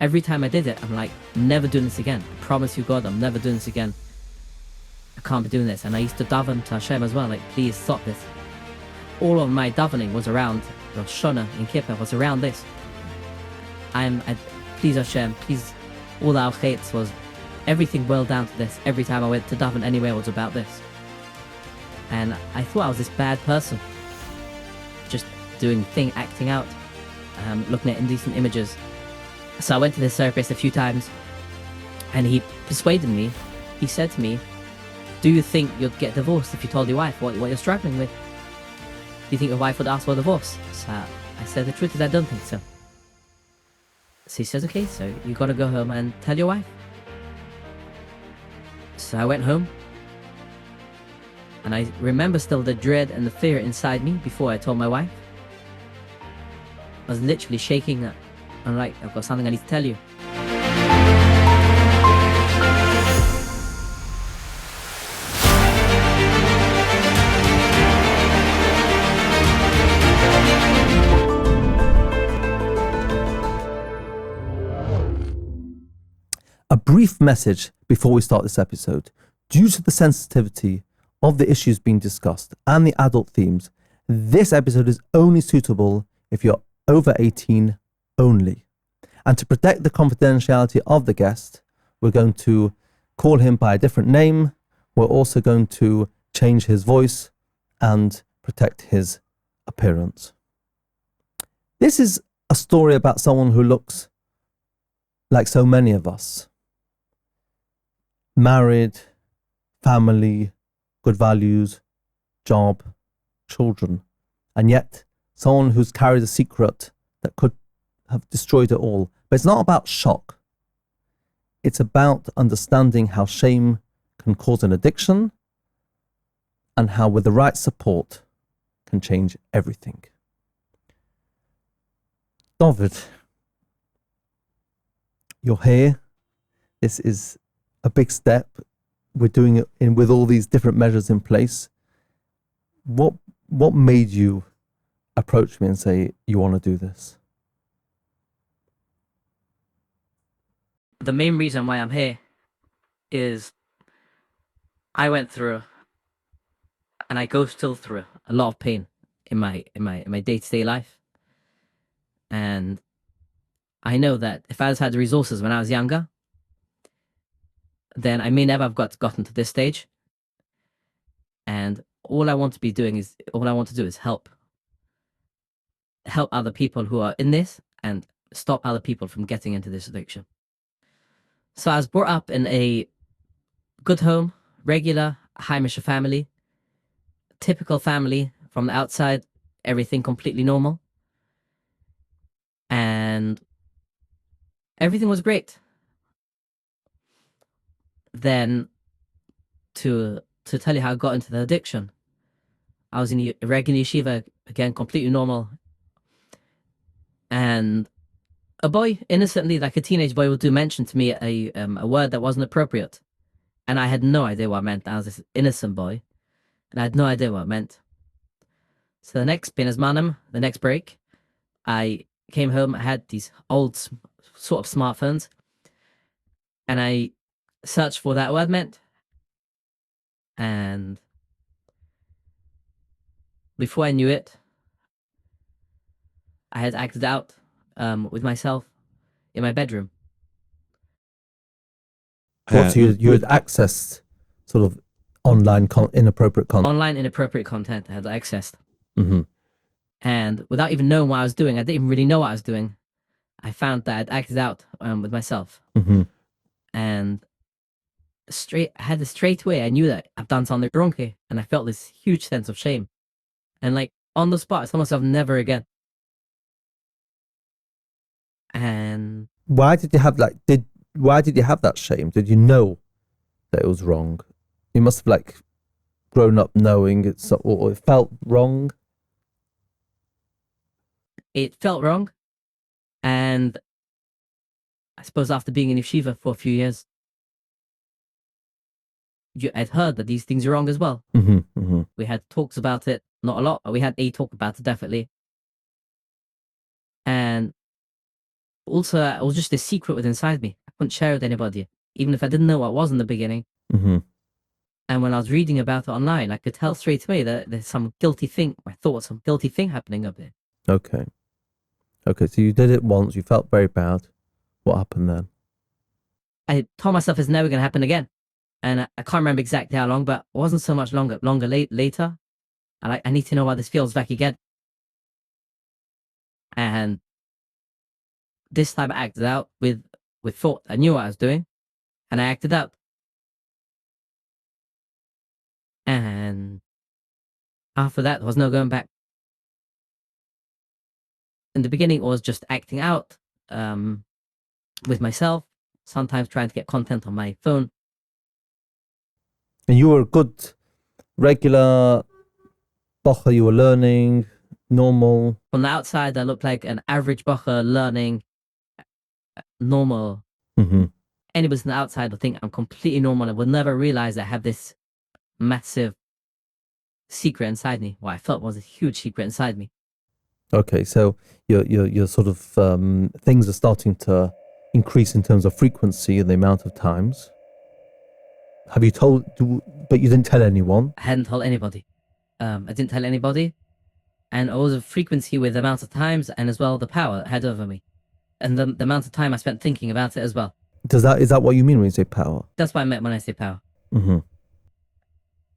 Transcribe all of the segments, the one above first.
every time I did it, I'm like, never doing this again. I promise you, God, I'm never doing this again. I can't be doing this. And I used to daven to Hashem as well, like, please stop this. All of my davening was around Rosh Hashanah and Kippur, was around this. Please Hashem, please, all our hates was, everything boiled down to this. Every time I went to daven anywhere was about this. And I thought I was this bad person. Just acting out, looking at indecent images. So I went to this therapist a few times, and he persuaded me. He said to me, do you think you'd get divorced if you told your wife what you're struggling with? Do you think your wife would ask for a divorce? So I said, the truth is I don't think so. So he says, okay, so you gotta go home and tell your wife. So I went home, and I remember still the dread and the fear inside me before I told my wife. I was literally shaking. I'm like, I've got something I need to tell you. A brief message before we start this episode. Due to the sensitivity of the issues being discussed and the adult themes, this episode is only suitable if you're over 18 only. And to protect the confidentiality of the guest, we're going to call him by a different name. We're also going to change his voice and protect his appearance. This is a story about someone who looks like so many of us. Married, family, good values, job, children, and yet someone who's carried a secret that could have destroyed it all. But it's not about shock. It's about understanding how shame can cause an addiction and how with the right support can change everything. David, you're here. This is a big step. We're doing it with all these different measures in place. What made you approach me and say you want to do this? The main reason why I'm here is I went through, and I go still through, a lot of pain in my day-to-day life. And I know that if I had the resources when I was younger, then I may never have gotten to this stage. And all I want to do is help other people who are in this and stop other people from getting into this addiction. So I was brought up in a good home, regular Heimische family, typical family from the outside, everything completely normal. And everything was great. Then to tell you how I got into the addiction, I was in a regular yeshiva, again, completely normal. And a boy, innocently, like a teenage boy, would mention to me a word that wasn't appropriate. And I had no idea what it meant. I was this innocent boy, and I had no idea what it meant. So the next the next break, I came home. I had these old sort of smartphones, and I searched for that word meant. And before I knew it, I had acted out with myself in my bedroom. So you had accessed sort of online inappropriate content? Online inappropriate content I had accessed. Mm-hmm. And without even knowing what I was doing, I didn't even really know what I was doing. I found that I'd acted out with myself. Mm-hmm. And straight away, I knew that I've done something wrong here. And I felt this huge sense of shame. And like on the spot, I told myself never again. And why did you have that shame? Did you know that it was wrong? You must have grown up knowing or it felt wrong. It felt wrong. And I suppose after being in Yeshiva for a few years, I'd heard that these things are wrong as well. Mm-hmm, mm-hmm. We had talks about it, not a lot, but we had a talk about it definitely. And also, it was just a secret within inside me. I couldn't share it with anybody, even if I didn't know what it was in the beginning. Mm-hmm. And when I was reading about it online, I could tell straight away that there's some guilty thing. I thought some guilty thing happening up there. Okay. Okay, so you did it once, you felt very bad. What happened then? I told myself it's never going to happen again. And I can't remember exactly how long, but it wasn't so much longer later. I need to know how this feels back again. And this time I acted out with thought. I knew what I was doing, and I acted out. And after that, there was no going back. In the beginning, it was just acting out with myself, sometimes trying to get content on my phone. And you were a good, regular bocher, you were learning, normal. From the outside, I looked like an average bocher learning, normal. Mm-hmm. Anybody from the outside will think I'm completely normal and will never realize I have this massive secret inside me. What I felt was a huge secret inside me. Okay, so your sort of things are starting to increase in terms of frequency and the amount of times. Have you told? But you didn't tell anyone. I hadn't told anybody. I didn't tell anybody, and it was a frequency with the amount of times and as well the power it had over me, and the amount of time I spent thinking about it as well. Is that what you mean when you say power? That's what I meant when I say power. Mm-hmm.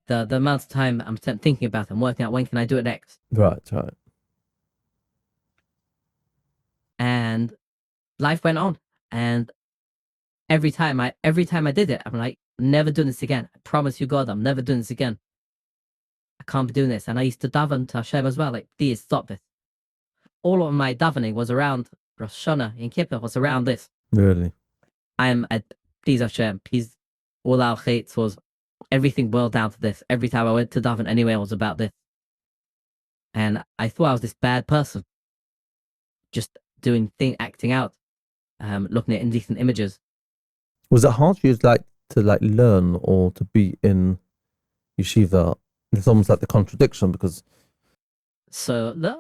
The amount of time I'm spent thinking about it and working out when can I do it next. Right. And life went on, and every time I did it, I'm like, never doing this again. I promise you, God, I'm never doing this again. I can't be doing this. And I used to daven to Hashem as well, like, please stop this. All of my davening was around Rosh Hashanah in Kippur, was around this. Really? I am at, please Hashem, please, all our hates was, everything boiled down to this. Every time I went to daven anywhere, it was about this. And I thought I was this bad person, just acting out, looking at indecent images. Was it hard for you to learn or to be in yeshiva? It's almost like the contradiction because. So the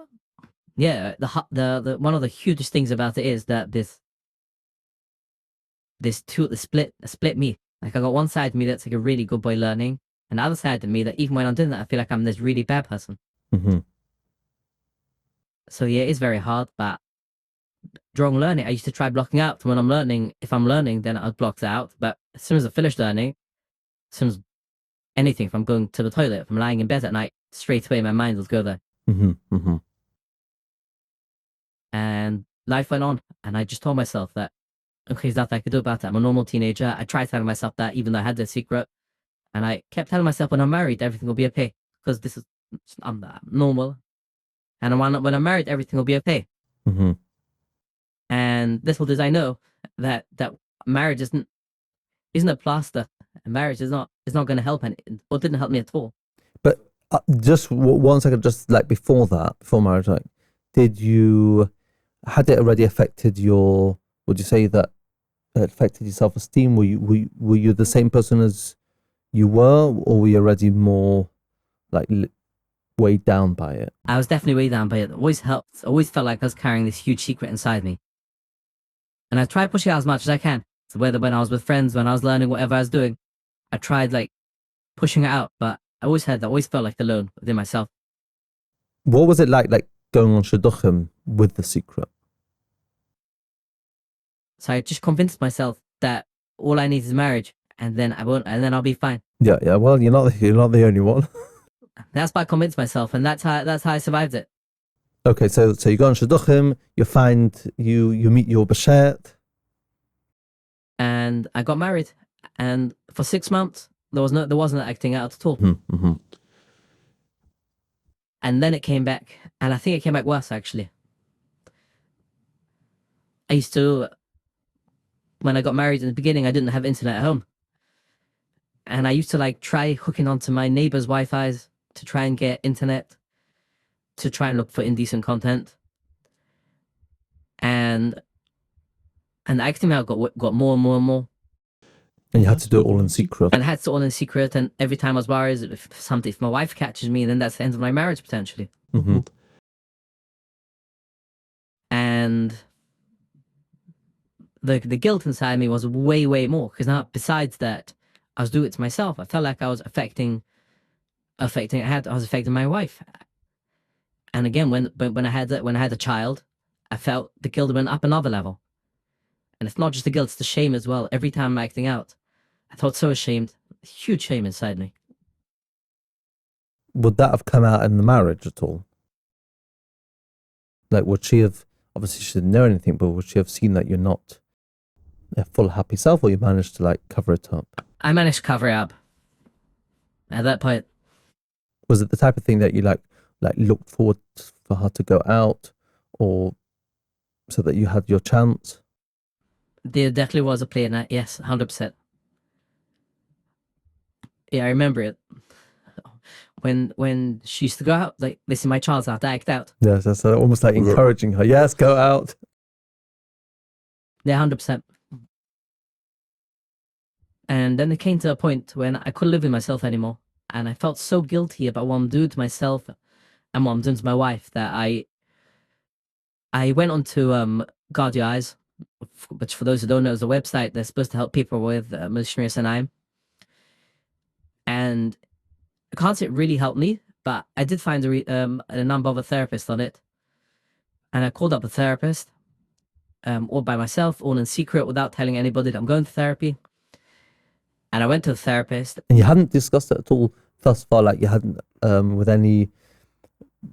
one of the hugest things about it is that split me. Like I got one side of me that's like a really good boy learning, and the other side of me that even when I'm doing that, I feel like I'm this really bad person. Mm-hmm. So yeah, it's very hard, but during learning, I used to try blocking out when I'm learning. If I'm learning, then I'd block it out. But as soon as I finish learning, as soon as anything, if I'm going to the toilet, if I'm lying in bed at night, straight away my mind will go there. Mm-hmm. Mm-hmm. And life went on, and I just told myself that, okay, there's nothing I could do about it. I'm a normal teenager. I tried telling myself that, even though I had the secret. And I kept telling myself when I'm married, everything will be okay. Because I'm normal. And when I'm married, everything will be okay. Mm-hmm. And little did I know that marriage isn't a plaster. Marriage is not going to help, or didn't help me at all. But just 1 second, just like before marriage, like, had it already affected would you say that it affected your self-esteem? Were you the same person as you were, or were you already more like weighed down by it? I was definitely weighed down by it. It always helped. I always felt like I was carrying this huge secret inside me. And I tried pushing it out as much as I can. So whether when I was with friends, when I was learning whatever I was doing, I tried like pushing it out, but I always felt like alone within myself. What was it like going on shidduchim with the secret? So I just convinced myself that all I need is marriage, and then I'll be fine. Yeah. Well, you're not the only one. That's what I convinced myself, and that's how I survived it. Okay, so you go on shidduchim, you meet your bashet, and I got married, and for 6 months there wasn't acting out at all. Mm-hmm. And then it came back, and I think it came back worse actually. I used to, when I got married in the beginning, I didn't have internet at home, and I used to like try hooking onto my neighbor's Wi-Fi's to try and get internet, to try and look for indecent content, and the acting out got more and more and more. And you had to do it all in secret. And I had to do it all in secret, and every time I was worried if my wife catches me, then that's the end of my marriage potentially. Mm-hmm. And the guilt inside me was way, way more, because now besides that, I was doing it to myself. I felt like I was affecting I was affecting my wife. And again, when I had a child, I felt the guilt went up another level. And it's not just the guilt, it's the shame as well. Every time I'm acting out, I felt so ashamed, huge shame inside me. Would that have come out in the marriage at all? Like, would she have, obviously she didn't know anything, but would she have seen that you're not a full happy self, or you managed to like cover it up? I managed to cover it up. At that point, was it the type of thing that you like looked forward for her to go out, or so that you had your chance? there definitely was a play in that. Yes, 100%. Yeah, I remember it. When she used to go out, like, this is my child's out, I act out. Yes, that's almost like encouraging her. Yes, go out. Yeah, 100%. And then it came to a point when I couldn't live with myself anymore. And I felt so guilty about what I'm doing to myself and what I'm doing to my wife that I went on to Guard Your Eyes, which for those who don't know is a website that's supposed to help people with Missionary Sanaim. And I can't say it really helped me, but I did find a number of a therapist on it. And I called up a therapist, all by myself, all in secret, without telling anybody that I'm going to therapy. And I went to the therapist. And you hadn't discussed it at all thus far, like you hadn't with any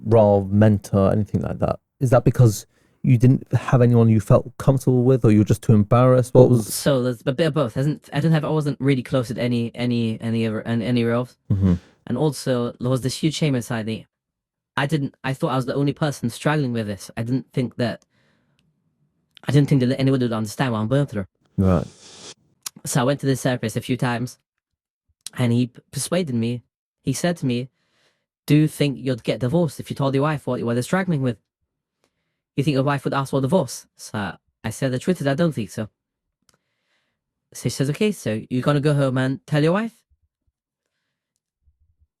raw mentor, anything like that. Is that because you didn't have anyone you felt comfortable with, or you were just too embarrassed? What was? So there's a bit of both. I wasn't really close with any else. Mm-hmm. And also there was this huge shame inside me. I thought I was the only person struggling with this. I didn't think that anyone would understand what I'm going through. Right. So I went to this therapist a few times, and he persuaded me. He said to me, "Do you think you'd get divorced if you told your wife what they're struggling with? You think your wife would ask for a divorce?" So I said, "The truth is, I don't think so." So he says, "Okay, so you're gonna go home and tell your wife?"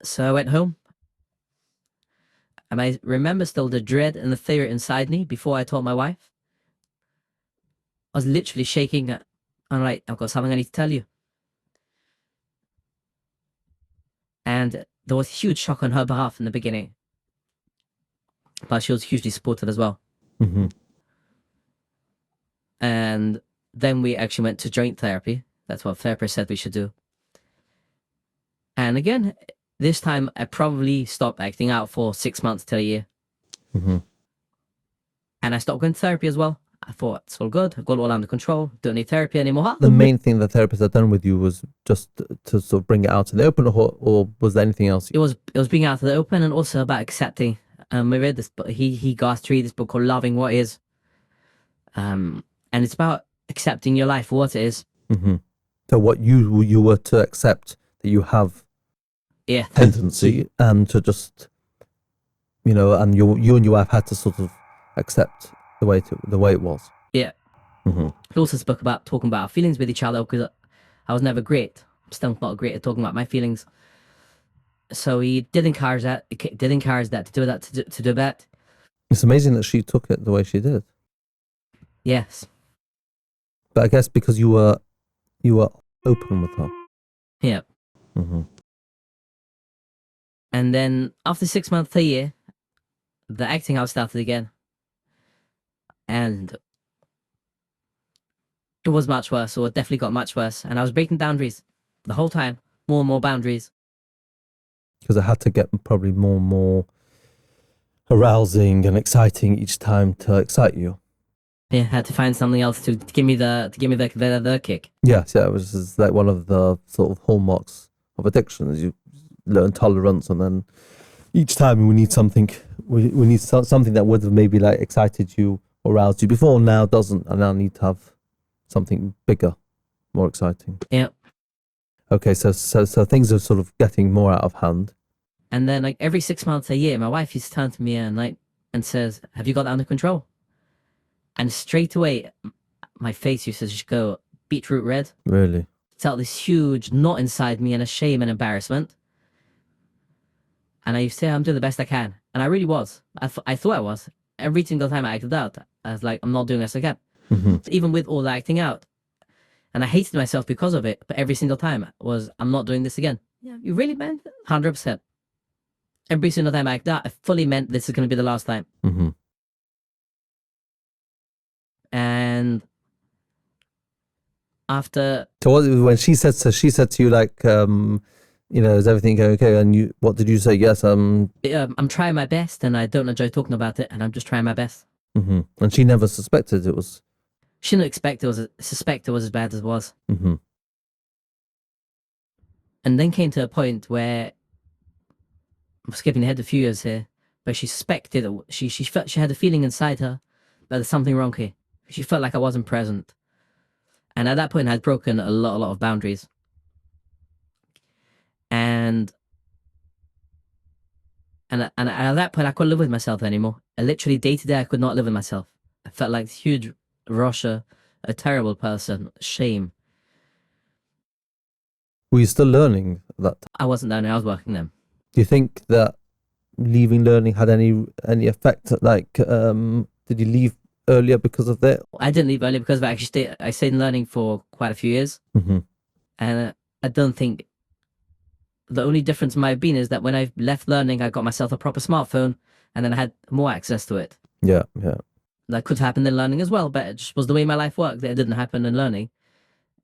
So I went home, and I remember still the dread and the fear inside me before I told my wife. I was literally shaking. I'm like, "I've got something I need to tell you." And there was huge shock on her behalf in the beginning, but she was hugely supportive as well. Mm-hmm. And then we actually went to joint therapy. That's what therapist said we should do. And again, this time I probably stopped acting out for 6 months to a year. Mm-hmm. And I stopped going to therapy as well. I thought, it's all good. I've got it all under control. Don't need therapy anymore. The main thing the therapist had done with you was just to sort of bring it out in the open, or was there anything else? It was being out to the open, and also about accepting. I read this book. He got us to read this book called Loving What Is. And it's about accepting your life for what it is. Mm-hmm. So what you were to accept that you have tendency, and to just, and you and your wife had to sort of accept the way it was. Yeah. Mm-hmm. He also spoke about talking about our feelings with each other, because I was never great. I'm still not great at talking about my feelings. So he did encourage that. To do that. It's amazing that she took it the way she did. Yes. But I guess because you were open with her. Yeah. Mm-hmm. And then after 6 months to a year, the acting out started again. And it was much worse, or it definitely got much worse. And I was breaking boundaries the whole time, more and more boundaries. Because I had to get probably more and more arousing and exciting each time to excite you. Yeah, I had to find something else to give me the kick. Yes, yeah, it was just like one of the sort of hallmarks of addiction, is you learn tolerance, and then each time we need something, we need something that would have maybe like excited you or aroused you before, now doesn't, and now need to have something bigger, more exciting. Yeah. Okay, so things are sort of getting more out of hand. And then, like, every 6 months a year, my wife used to turn to me and says, "Have you got that under control?" And straight away, my face used to just go beetroot red. Really? Felt this huge knot inside me, and a shame and embarrassment. And I used to say, "I'm doing the best I can." And I really was. I thought I was. Every single time I acted out, I was like, "I'm not doing this again." even with all the acting out. And I hated myself because of it. But every single time I'm not doing this again. Yeah, you really meant it? 100%. Every single time I act out, I fully meant this is going to be the last time. And after... So when she said to you, like, is everything going okay? And what did you say? Yes, I'm trying my best, and I don't enjoy talking about it, and I'm just trying my best. And she never suspected it was... She didn't suspect it was as bad as it was. And then came to a point where, I'm skipping ahead a few years here, but she suspected, she felt, she had a feeling inside her that there's something wrong here. She felt like I wasn't present. And at that point, I had broken a lot of boundaries. And at that point, I couldn't live with myself anymore. I literally, day to day, I could not live with myself. I felt like this huge Russia, a terrible person, shame. Were you still learning that time? I wasn't learning, I was working then. Do you think that leaving learning had any effect? Like, did you leave earlier because of that? I didn't leave earlier because of it. I stayed in learning for quite a few years. And I don't think... The only difference might have been is that when I left learning, I got myself a proper smartphone, and then I had more access to it. Yeah. That could happen in learning as well, but it just was the way my life worked that it didn't happen in learning.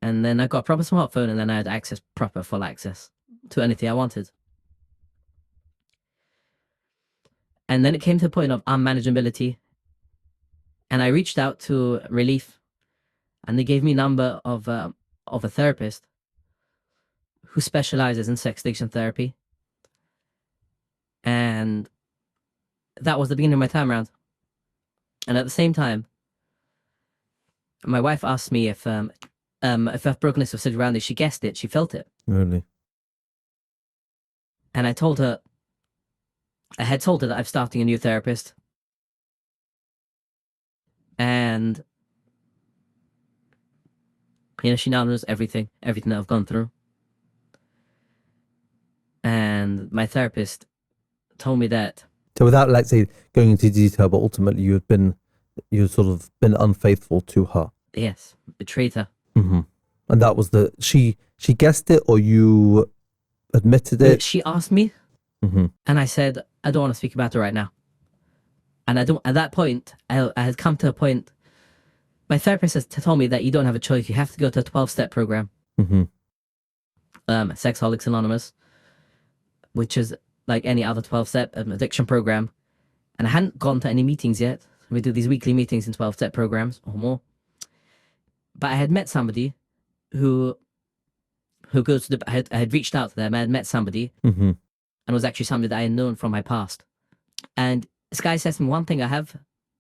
And then I got a proper smartphone, and then I had full access to anything I wanted. And then it came to the point of unmanageability, and I reached out to Relief, and they gave me a number of a therapist who specializes in sex addiction therapy. And that was the beginning of my time around. And at the same time, my wife asked me if I've broken this with sexuality. She guessed it. She felt it. Really? And I had told her that I'm starting a new therapist. And, she now knows everything that I've gone through. And my therapist told me that... So without, like, say, going into detail, but ultimately you'd sort of been unfaithful to her. Yes, betrayed her. And that was she guessed it, or you admitted it? She asked me, and I said, I don't want to speak about it right now. And at that point, I had come to a point, my therapist has told me that you don't have a choice. You have to go to a 12-step program. Sexaholics Anonymous, which is like any other 12-step addiction program. And I hadn't gone to any meetings yet. We do these weekly meetings in 12-step programs or more. But I had met somebody who goes to I had reached out to them. I had met somebody, and it was actually somebody that I had known from my past. And this guy says to me, one thing I have,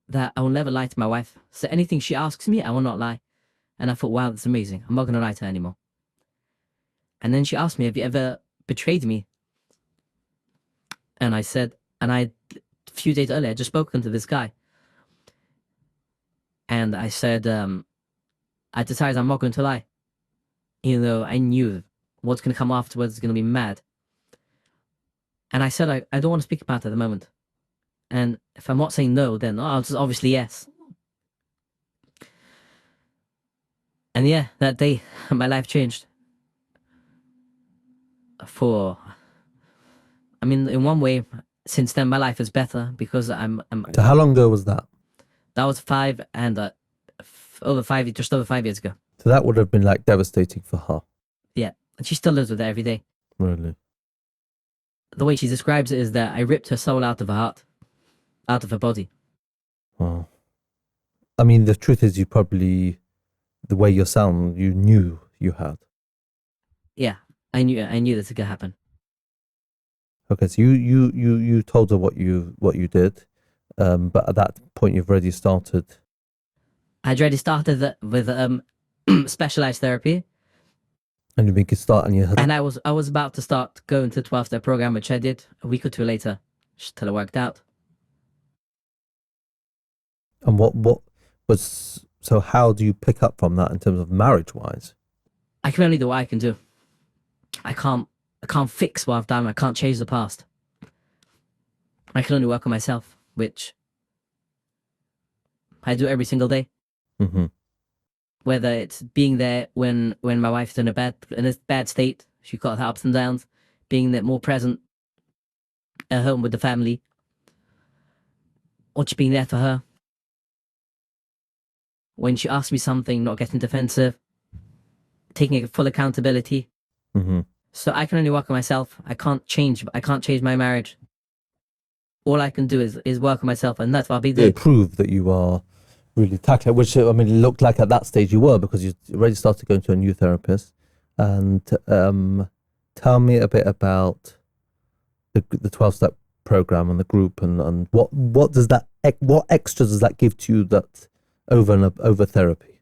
that I will never lie to my wife. So anything she asks me, I will not lie. And I thought, wow, that's amazing. I'm not going to lie to her anymore. And then she asked me, have you ever betrayed me? And I said, a few days earlier, I just spoken to this guy. And I said, I decided I'm not going to lie. Even though I knew what's going to come afterwards is going to be mad. And I said, I don't want to speak about it at the moment. And if I'm not saying no, then I'll just obviously yes. And yeah, that day, my life changed. In one way, since then, my life is better because I'm So how long ago was that? That was just over 5 years ago. So that would have been like devastating for her. Yeah, and she still lives with it every day. Really? The way she describes it is that I ripped her soul out of her heart, out of her body. Wow. I mean, the truth is, you probably, the way you sound, you knew you had. Yeah, I knew this was gonna happen. Okay, so you told her what you did, but at that point you've already started. I'd already started with specialized therapy. And you could start, and you had. And I was about to start going to the 12-step program, which I did a week or two later, just till it worked out. And what was, so how do you pick up from that in terms of marriage-wise? I can only do what I can do. I can't fix what I've done. I can't change the past. I can only work on myself, which I do every single day. whether it's being there when my wife's in a bad state, she's got her ups and downs, being there more present at home with the family, or just being there for her. When she asks me something, not getting defensive, taking full accountability. Mm-hmm. So I can only work on myself. I can't change my marriage. All I can do is work on myself, and that's what I'll be doing. Prove that you are really tackling, which I mean, it looked like at that stage you were, because you already started going to a new therapist. And tell me a bit about the 12-step program and the group, and what does that, what extra does that give to you that over therapy?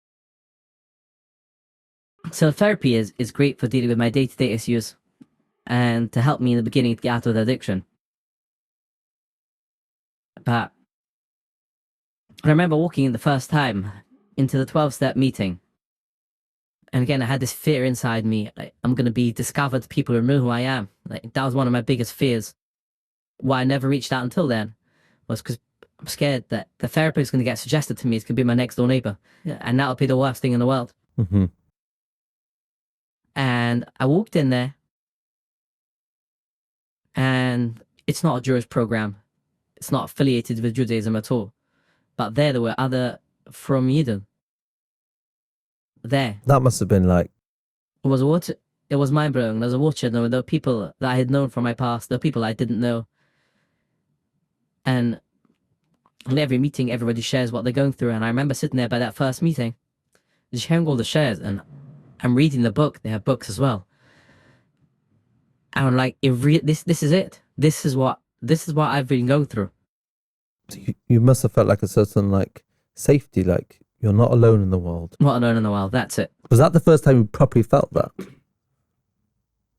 So therapy is great for dealing with my day-to-day issues, and to help me in the beginning to get out of the addiction. But I remember walking in the first time into the 12-step meeting. And again, I had this fear inside me. Like, I'm going to be discovered. People will know who I am. Like, that was one of my biggest fears. Why I never reached out until then was because I'm scared that the therapist is going to get suggested to me. It's going to be my next door neighbor. Yeah. And that'll be the worst thing in the world. Mm-hmm. And I walked in there, and it's not a Jewish program. It's not affiliated with Judaism at all. But there were other from Yidden. There. That must have been like... It was mind-blowing. There was a watcher. There were people that I had known from my past. There were people I didn't know. And in every meeting, everybody shares what they're going through. And I remember sitting there by that first meeting, just hearing all the shares, and I'm reading the book. They have books as well. And I'm like, this is it. This is what I've been going through. You must have felt like a certain like safety, like you're not alone in the world. Not alone in the world. That's it. Was that the first time you properly felt that?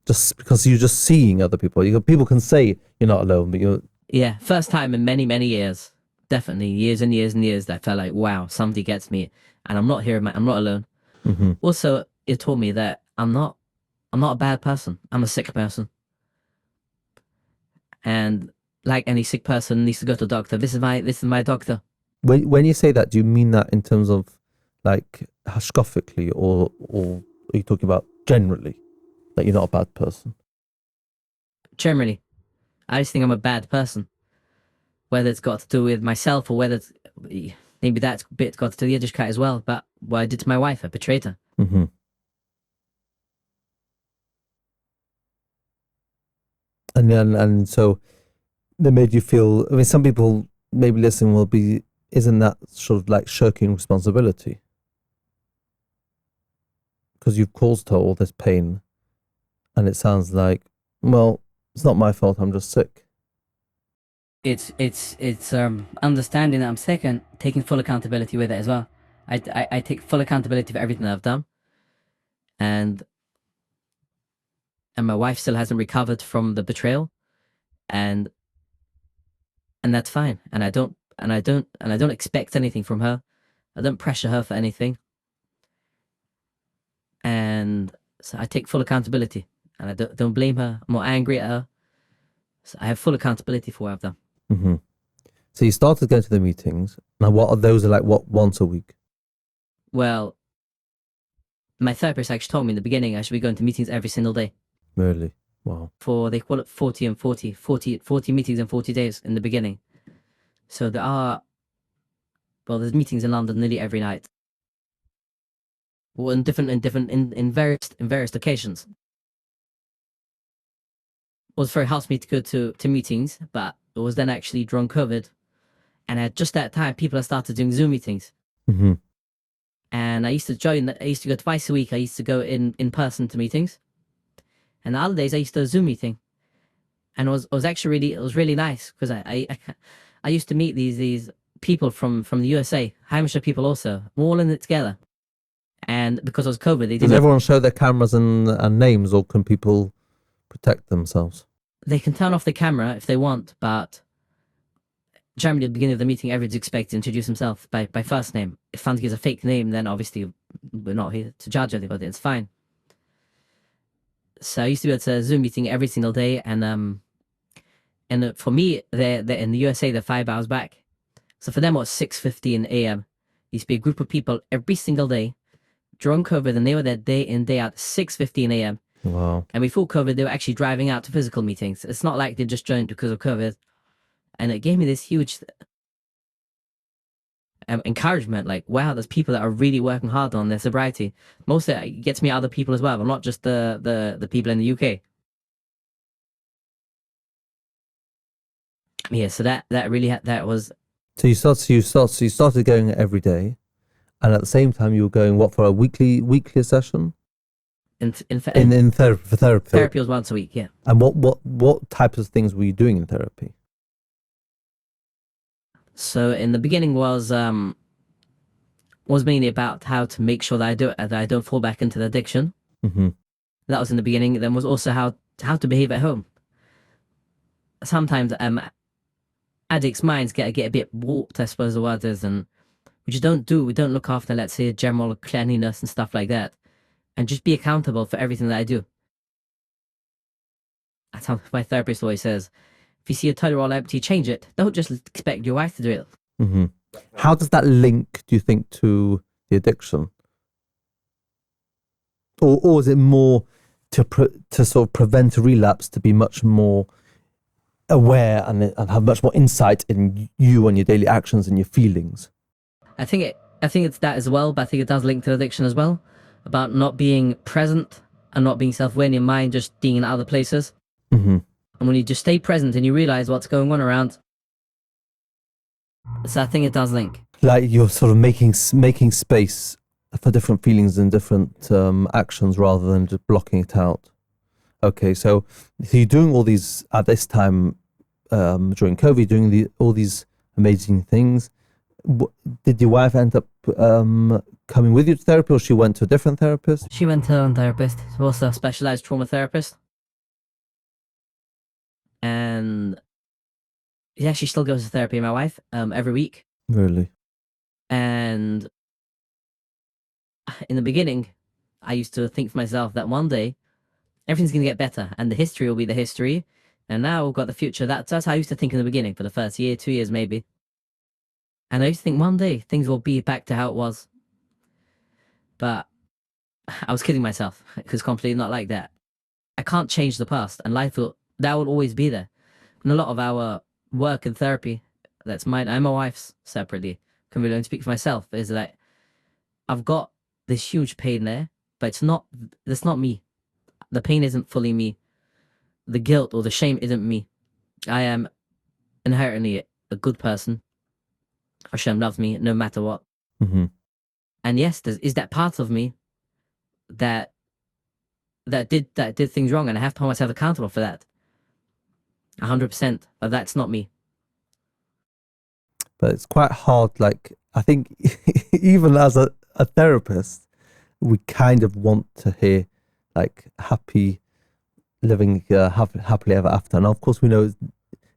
Just because you're just seeing other people. People can say you're not alone, but you're... Yeah, first time in many, many years. Definitely years and years and years that I felt like, wow, somebody gets me, and I'm not here. I'm not alone. Mm-hmm. Also, it taught me that I'm not a bad person. I'm a sick person. And like any sick person needs to go to a doctor. This is my doctor. When you say that, do you mean that in terms of like hashkafically, or are you talking about generally that you're not a bad person? Generally, I just think I'm a bad person. Whether it's got to do with myself, or whether it's, maybe that's bit got to do with the Yiddishkeit as well. But what I did to my wife, I betrayed her. Mm-hmm. And so they made you feel... I mean, some people maybe listening will be, isn't that sort of like shirking responsibility? Because you've caused her all this pain, and it sounds like, well, it's not my fault, I'm just sick. It's understanding that I'm sick and taking full accountability with it as well. I take full accountability for everything that I've done, and my wife still hasn't recovered from the betrayal, and that's fine. And I don't expect anything from her. I don't pressure her for anything, and so I take full accountability, and I don't blame her. I'm not angry at her. So I have full accountability for what I've done. Mm-hmm. So you started going to the meetings. Now, what are those? Are like what, once a week? Well, my therapist actually told me in the beginning I should be going to meetings every single day. Really? Wow. They call it 40 meetings in 40 days in the beginning. So there's meetings in London nearly every night. Well, in various locations. It was very hard for me to go to meetings, but it was then actually during COVID, and at just that time, people had started doing Zoom meetings. Mm-hmm. And I used to go twice a week. I used to go in person to meetings, and the other days I used to do a Zoom meeting, and it was actually really nice, because I used to meet these people from the USA, Hamish people also, all in it together. And because it was COVID, they didn't. Does everyone show their cameras and names, or can people protect themselves? They can turn off the camera if they want, but generally at the beginning of the meeting, everyone's expected to introduce himself by first name. If someone gives a fake name, then obviously we're not here to judge anybody. It's fine. So I used to be able to Zoom meeting every single day, and for me, they're in the USA, they're 5 hours back. So for them, it was 6:15 a.m. Used to be a group of people every single day during COVID, and they were there day in, day out, 6:15 a.m. Wow. And before COVID, they were actually driving out to physical meetings. It's not like they just joined because of COVID. And it gave me this huge encouragement. Like, wow, there's people that are really working hard on their sobriety. Most of it gets me other people as well, but not just the people in the UK. Yeah, so that really that was. So you started going every day, and at the same time you were going for a weekly session In therapy for therapy. Therapy was once a week, yeah. And what types of things were you doing in therapy? So in the beginning was mainly about how to make sure that I don't fall back into the addiction. Mm-hmm. That was in the beginning. Then was also how to behave at home. Sometimes addicts' minds get a bit warped, I suppose the word is, and we don't look after, let's say, general cleanliness and stuff like that, and just be accountable for everything that I do. That's how my therapist always says, if you see a toilet roll empty, change it. Don't just expect your wife to do it. Mm-hmm. How does that link, do you think, to the addiction? Or is it more to sort of prevent a relapse, to be much more aware and have much more insight in you and your daily actions and your feelings? I think it's that as well, but I think it does link to addiction as well, about not being present and not being self-aware in your mind, just being in other places. Mm-hmm. And when you just stay present and you realize what's going on around, so I think it does link. Like you're sort of making space for different feelings and different actions rather than just blocking it out. Okay, so you're doing all these at this time during COVID, doing all these amazing things. Did your wife end up coming with you to therapy, or she went to a different therapist? She went to her own therapist, also a specialized trauma therapist. And yeah, she still goes to therapy, my wife, every week. Really? And in the beginning, I used to think for myself that one day everything's going to get better and the history will be the history. And now we've got the future. That's how I used to think in the beginning, for the first year, 2 years maybe. And I used to think one day things will be back to how it was. But I was kidding myself. It was completely not like that. I can't change the past, and that will always be there. And a lot of our work and therapy, that's mine and my wife's separately, can really only speak for myself, is that I've got this huge pain there, but it's not me. The pain isn't fully me. The guilt or the shame isn't me. I am inherently a good person. Hashem loves me no matter what. Mm-hmm. And yes, is that part of me that did things wrong, and I have to hold myself accountable for that. 100%, but that's not me. But it's quite hard. Like, I think even as a therapist, we kind of want to hear like happy living, happily ever after. And of course we know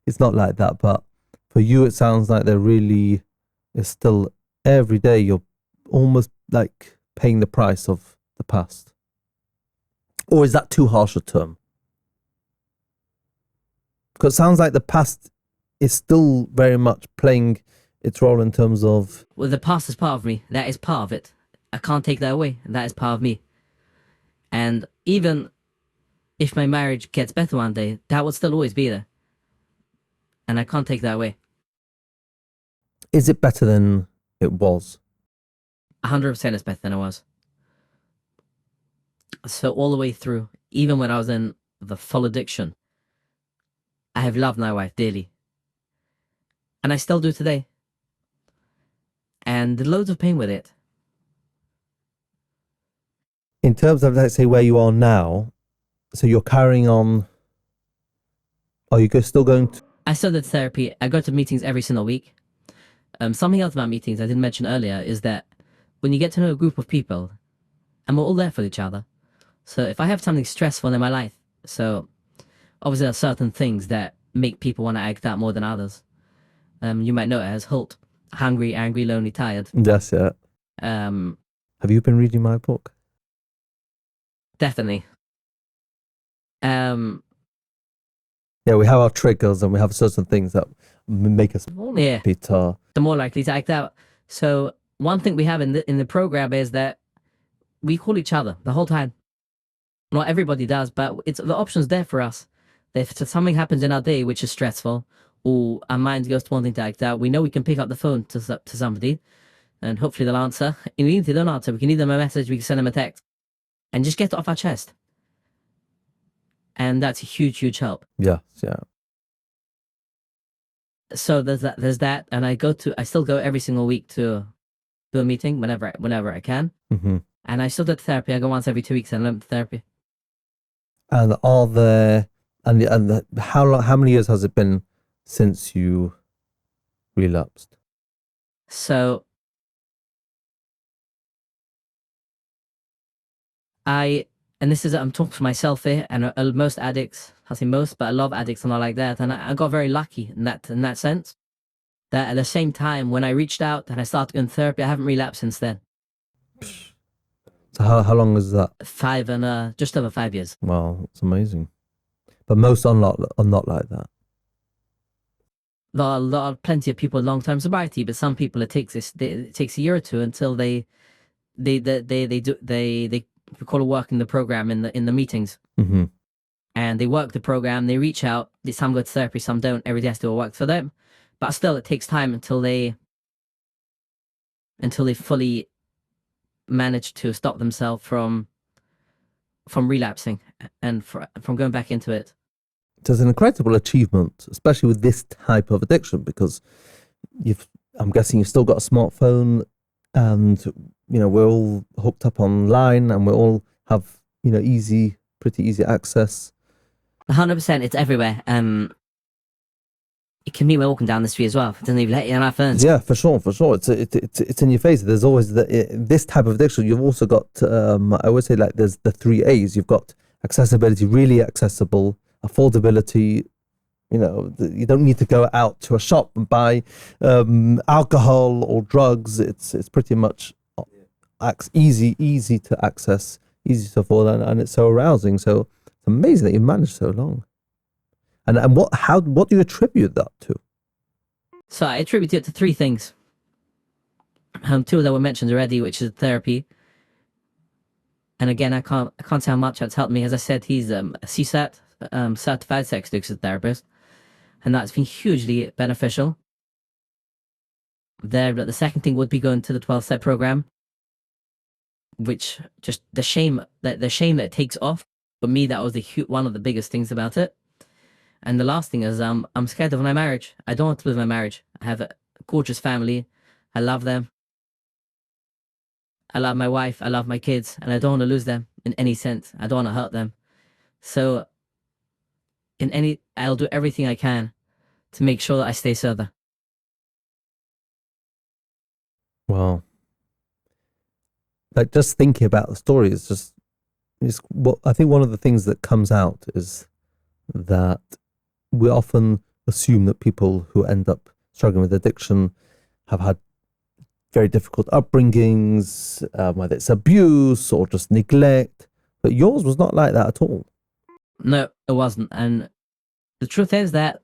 it's not like that, but for you it sounds like there really is still, every day you're almost like paying the price of the past. Or is that too harsh a term? Because it sounds like the past is still very much playing its role in terms of... Well, the past is part of me. That is part of it. I can't take that away. That is part of me. And even if my marriage gets better one day, that will still always be there. And I can't take that away. Is it better than it was? 100% it's better than it was. So all the way through, even when I was in the full addiction, I have loved my wife dearly. And I still do today. And loads of pain with it. In terms of, let's say, where you are now, so you're carrying on, are you still going to... I still did therapy. I go to meetings every single week. Something else about meetings I didn't mention earlier is that when you get to know a group of people, and we're all there for each other. So if I have something stressful in my life, so obviously there are certain things that make people want to act out more than others. You might know it as HALT: hungry, angry, lonely, tired. That's it. Have you been reading my book? Definitely. Yeah, we have our triggers and we have certain things that make us bitter. The more likely to act out. So one thing we have in the program is that we call each other the whole time. Not everybody does, but it's the option's there for us. If something happens in our day which is stressful, or our mind goes to wanting to act out, we know we can pick up the phone to somebody, and hopefully they'll answer. And even if they don't answer, we can leave them a message, we can send them a text, and just get it off our chest. And that's a huge, huge help. Yeah. So there's that, and I still go every single week to a meeting whenever I can, Mm-hmm. and I still go to therapy. I go once every 2 weeks and learn therapy. And how many years has it been since you relapsed? So and this is, I'm talking for myself here, and most addicts, I say most, but a lot of addicts are not like that. And I got very lucky in that sense, that at the same time when I reached out and I started going to therapy, I haven't relapsed since then. So how long is that? Just over 5 years. Wow, it's amazing. But most are not like that. There are plenty of people with long-term sobriety, but some people it takes a year or two until they call it working the program in the meetings. Mm-hmm. And they work the program, they reach out, some go to therapy, some don't, every day has to do work for them. But still, it takes time until they fully manage to stop themselves from relapsing and from going back into it. So it's an incredible achievement, especially with this type of addiction, because I'm guessing you've still got a smartphone, and we're all hooked up online, and we all have pretty easy access. 100%, it's everywhere. It can be walking down the street as well. It doesn't even let you on our phones. Yeah, for sure. It's in your face. There's always this type of addiction. You've also got I always say, like, there's the 3 A's. You've got accessibility, really accessible; affordability. You don't need to go out to a shop and buy alcohol or drugs. It's pretty much easy to access, easy to afford, and it's so arousing. So it's amazing that you've managed so long. And what do you attribute that to? So I attribute it to 3 things. 2 that were mentioned already, which is therapy. And again, I can't say how much that's helped me. As I said, he's a CSAT, certified sex addiction therapist, and that's been hugely beneficial. The second thing would be going to the 12-step program, which just the shame that it takes off. For me, that was one of the biggest things about it. And the last thing is I'm scared of my marriage. I don't want to lose my marriage. I have a gorgeous family. I love them. I love my wife. I love my kids, and I don't want to lose them in any sense. I don't want to hurt them. So I'll do everything I can to make sure that I stay sober. Wow. Like, just thinking about the story is what I think one of the things that comes out is that we often assume that people who end up struggling with addiction have had very difficult upbringings, whether it's abuse or just neglect. But yours was not like that at all. No, it wasn't. And the truth is that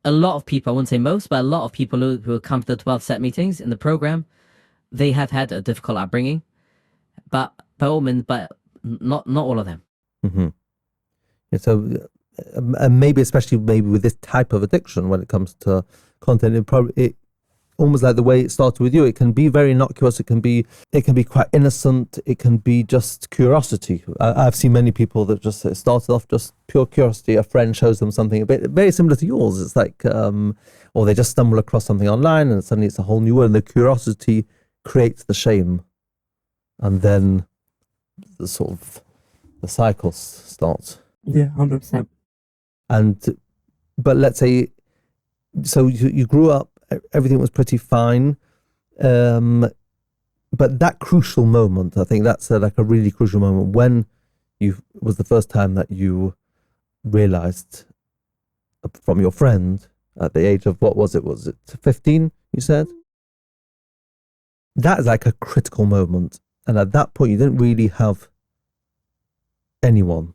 a lot of people, I wouldn't say most, but a lot of people who come to the 12-step meetings in the program, they have had a difficult upbringing. But by all means, but not all of them. Mm-hmm. Yeah, so maybe, especially with this type of addiction, when it comes to content, it almost like the way it started with you. It can be very innocuous. It can be quite innocent. It can be just curiosity. I've seen many people that just started off just pure curiosity. A friend shows them something a bit very similar to yours. It's like, or they just stumble across something online, and suddenly it's a whole new world. And the curiosity creates the shame, and then the cycle starts. Yeah, 100%. But let's say, so you grew up, everything was pretty fine, but that crucial moment, I think that's like a really crucial moment, when was the first time that you realized from your friend at the age of, what was it 15, you said? That is like a critical moment, and at that point you didn't really have anyone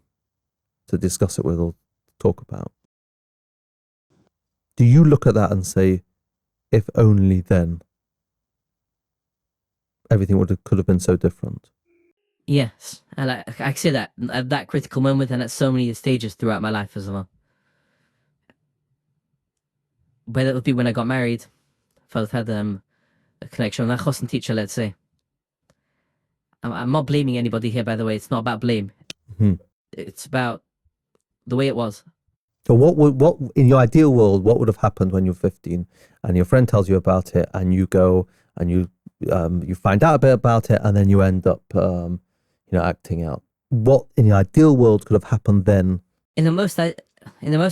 to discuss it with or talk about. Do you look at that and say, if only then? everything could have been so different. Yes, and I say that at that critical moment and at so many stages throughout my life as well. Whether it would be when I got married, if I've had a connection with a chosn teacher, let's say. I'm not blaming anybody here, by the way. It's not about blame. Mhm. It's about the way it was. So what in your ideal world, what would have happened when you're 15 and your friend tells you about it and you go and you find out a bit about it and then you end up acting out? What in your ideal world could have happened then? In the most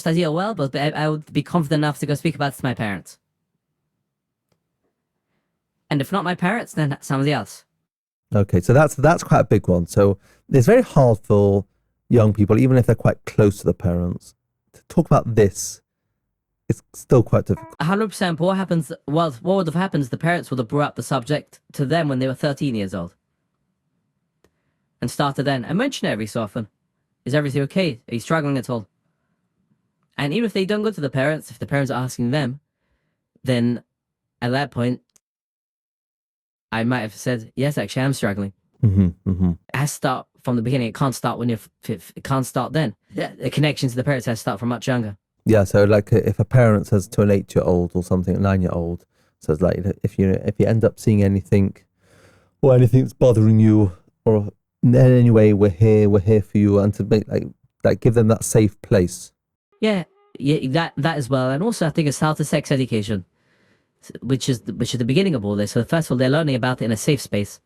ideal world, but I would be confident enough to go speak about it to my parents. And if not my parents, then somebody else. Okay, so that's quite a big one. So it's very hard for young people, even if they're quite close to the parents, to talk about this. It's still quite difficult. 100%. But what happens? Well, what would have happened is the parents would have brought up the subject to them when they were 13 years old, and started then and mention it every so often. Is everything okay? Are you struggling at all? And even if they don't go to the parents, if the parents are asking them, then at that point, I might have said, yes, actually, I'm struggling. It has to start from the beginning. It can't start it can't start then. The connection to the parents has to start from much younger. Yeah, so like if a parent says to an 8-year-old or something, a 9-year-old, says like, if you end up seeing anything or anything that's bothering you, or in any way, we're here for you, and to make like give them that safe place. Yeah, that as well. And also I think it's start to sex education, which is the beginning of all this. So first of all, they're learning about it in a safe space,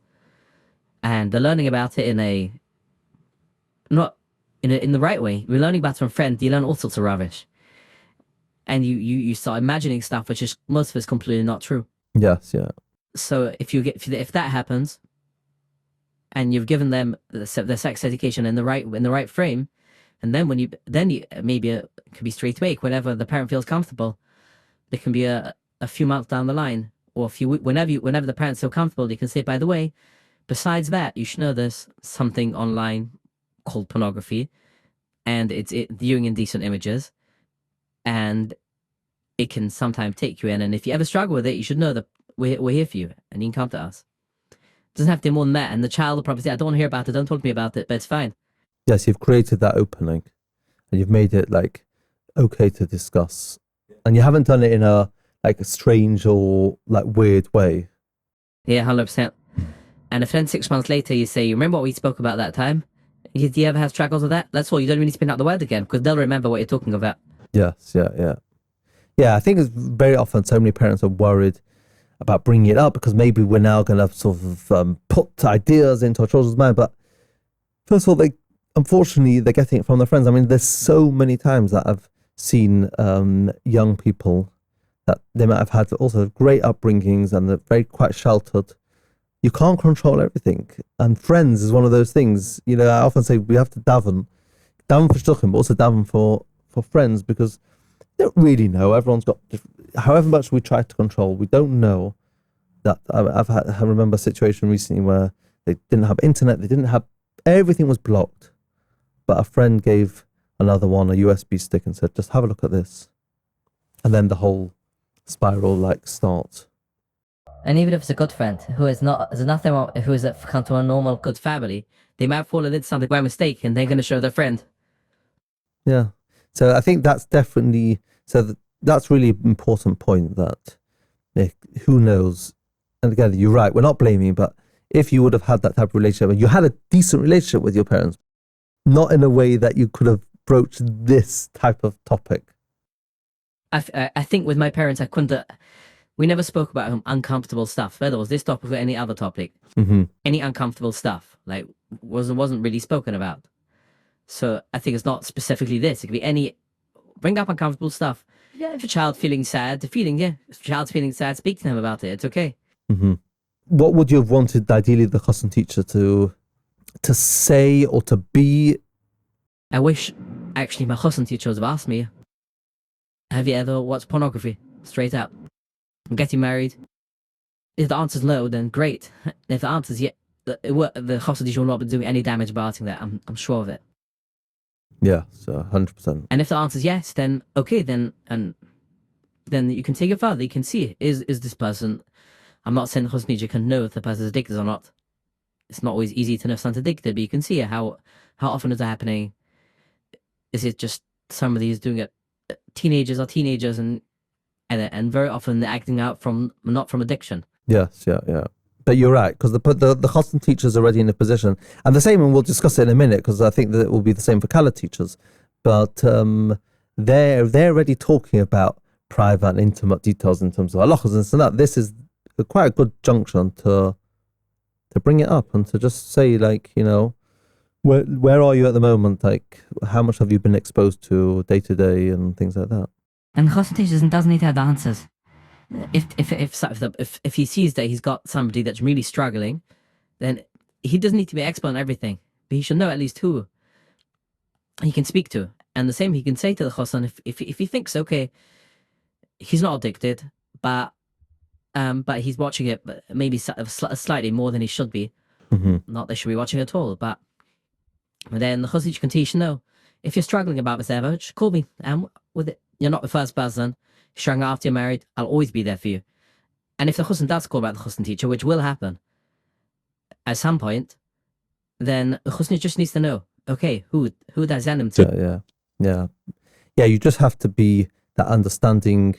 and they're learning about it in the right way. We're learning about it from friends. You learn all sorts of rubbish, and you start imagining stuff which is most of it's completely not true. Yes, yeah. So if that happens, and you've given them the sex education in the right frame, and then when you maybe it could be straight away whenever the parent feels comfortable. There can be a few months down the line, or whenever the parents feel comfortable, you can say, by the way, besides that, you should know there's something online called pornography, and it's viewing indecent images, and it can sometimes take you in. And if you ever struggle with it, you should know that we're here for you, and you can come to us. It doesn't have to be more than that. And the child will probably say, I don't want to hear about it, don't talk to me about it, but it's fine. Yes, you've created that opening, and you've made it like okay to discuss, and you haven't done it in a strange or like weird way. Yeah, 100%. And if then 6 months later you say, you remember what we spoke about that time? Do you ever have struggles with that? That's all. You don't even need to spin out the word again, because they'll remember what you're talking about. Yes, yeah. I think it's very often so many parents are worried about bringing it up because maybe we're now going to sort of put ideas into our children's mind. But first of all, unfortunately they're getting it from their friends. I mean, there's so many times that I've seen young people that they might have had also great upbringings and they're very quite sheltered. You can't control everything, and friends is one of those things. I often say we have to daven for shtuchim, but also daven for friends, because they don't really know. Everyone's got, however much we try to control, we don't know. That I remember a situation recently where they didn't have internet, everything was blocked, but a friend gave another one a USB stick and said, just have a look at this, and then the whole spiral starts. And even if it's a good friend who is not, there's nothing wrong, who is come to a normal good family, they might have fallen into something by mistake, and they're going to show their friend. Yeah. So I think that's definitely, that's really an important point, that who knows. And again, you're right, we're not blaming, but if you would have had that type of relationship, and you had a decent relationship with your parents, not in a way that you could have broached this type of topic. I think with my parents, I couldn't. We never spoke about uncomfortable stuff. Whether it was this topic or any other topic, any uncomfortable stuff wasn't really spoken about. So I think it's not specifically this. It could be bring up uncomfortable stuff. Yeah, if a child's feeling sad, if a child's feeling sad, speak to them about it. It's okay. What would you have wanted ideally the chassan teacher to say or to be? I wish actually my chassan teacher would have asked me, have you ever watched pornography? Straight out. I'm getting married. If the answer's no, then great. If the answer's yes, the chassan teacher will not be doing any damage by asking that. I'm sure of it. Yeah, so 100%. And if the answer's yes, then okay, then you can take it further. You can see, is this person I'm not saying the chosn teacher can know if the person is addicted or not. It's not always easy to know if someone's addicted, but you can see it. How often is it happening? Is it just somebody is doing it? Teenagers are teenagers, and very often they're acting out not from addiction. Yes, yeah. But you're right, because the chosn teacher's already in a position, and the same, and we'll discuss it in a minute, because I think that it will be the same for Kollel teachers. But they're already talking about private and intimate details in terms of halachas and so that. This is quite a good junction to bring it up and to just say, like, you know, where are you at the moment? Like, how much have you been exposed to day to day and things like that? And the chosn teacher doesn't need to have the answers. If he sees that he's got somebody that's really struggling, then he doesn't need to be expert on everything, but he should know at least who he can speak to. And the same he can say to the chosn if he thinks, okay, he's not addicted, but he's watching it maybe slightly more than he should be. Not that he should be watching it at all, but then the chosn teacher can teach, no, if you're struggling about this ever, just call me. And with it, you're not the first person. You're struggling after you're married, I'll always be there for you. And if the chosn does call about the chosn teacher, which will happen at some point, then the chosn just needs to know, okay, who does send him to? Yeah. You just have to be that understanding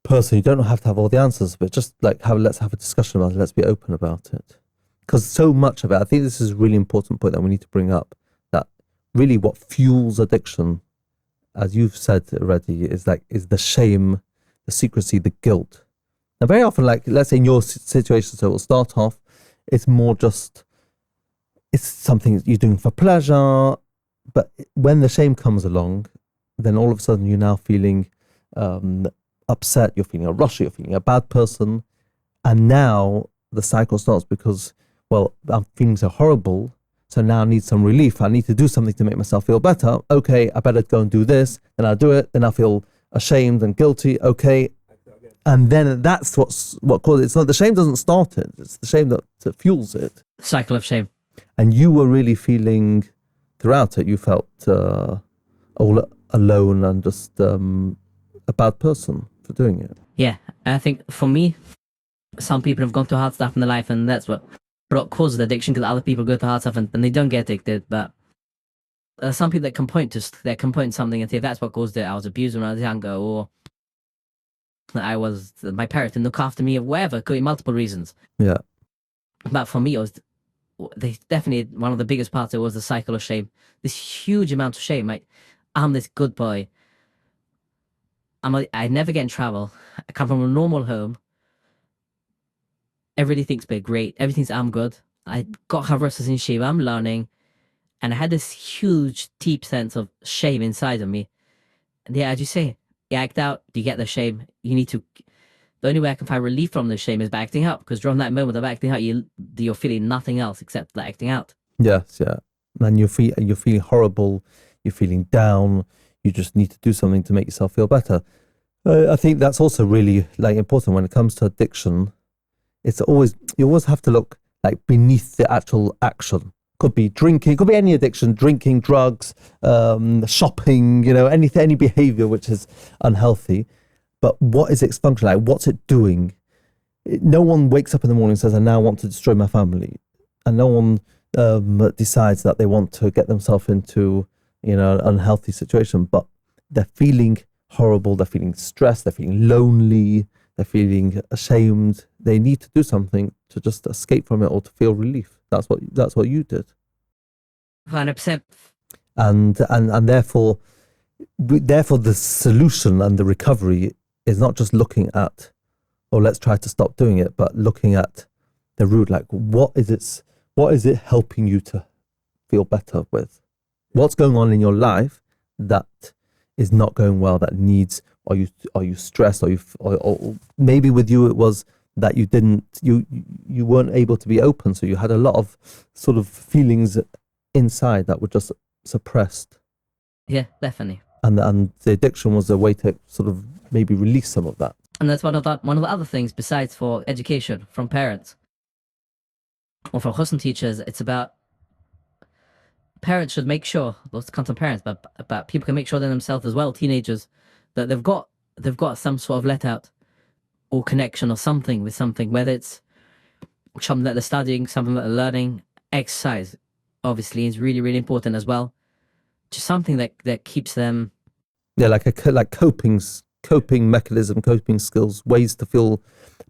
person. You don't have to have all the answers, but just like let's have a discussion about it. Let's be open about it. Because so much of it, I think this is a really important point that we need to bring up, that really what fuels addiction, as you've said already, is the shame, the secrecy, the guilt. Now, very often, like, let's say in your situation, so it'll start off, it's more just, it's something you're doing for pleasure, but when the shame comes along, then all of a sudden you're now feeling upset, you're feeling a rush, you're feeling a bad person, and now the cycle starts because, well, I'm feeling so horrible, so now I need some relief. I need to do something to make myself feel better. Okay, I better go and do this. Then I'll do it. Then I feel ashamed and guilty. Okay. And then that's what causes it. It's not, the shame doesn't start it. It's the shame that fuels it. Cycle of shame. And you were really feeling throughout it, you felt all alone and just a bad person for doing it. Yeah, I think for me, some people have gone through hard stuff in their life, and that's what causes addiction, because other people go through hard stuff and they don't get addicted. But some people that can point to something and say that's what caused it. I was abused when I was younger, or my parents didn't look after me, or whatever. It could be multiple reasons. Yeah. But for me, definitely one of the biggest parts. It was the cycle of shame. This huge amount of shame. Like, I'm this good boy. I never get in trouble. I come from a normal home. Everybody thinks we're great. Everything thinks I'm good. I got Havrosas in Yeshiva. I'm learning. And I had this huge, deep sense of shame inside of me. And yeah, as you say, you act out, you get the shame. The only way I can find relief from the shame is by acting out. Because during that moment of acting out, you're feeling nothing else except the acting out. Yes, yeah. And you're feeling horrible. You're feeling down. You just need to do something to make yourself feel better. I think that's also really important when it comes to addiction. You always have to look beneath the actual action. Could be drinking, could be any addiction, drinking, drugs, shopping, any behavior which is unhealthy. But what is its function? What's it doing? No one wakes up in the morning and says, I now want to destroy my family. And no one decides that they want to get themselves into an unhealthy situation. But they're feeling horrible, they're feeling stressed, they're feeling lonely, they're feeling ashamed. They need to do something to just escape from it or to feel relief. That's what you did. 100%. And therefore the solution and the recovery is not just looking at, let's try to stop doing it, but looking at the root. What is it helping you to feel better with? What's going on in your life that is not going well, that needs, are you stressed, or maybe with you it was that you weren't able to be open, so you had a lot of sort of feelings inside that were just suppressed. Yeah, definitely. And the addiction was a way to sort of maybe release some of that. And that's one of the other things besides for education from parents or from chosn teachers. It's about parents should make sure, those come from parents, but people can make sure themselves as well, teenagers, that they've got some sort of let out. or connection or something with something, whether it's something that they're studying, something that they're learning. Exercise, obviously, is really, really important as well. Just something that keeps them... Yeah, like coping mechanism, coping skills, ways to feel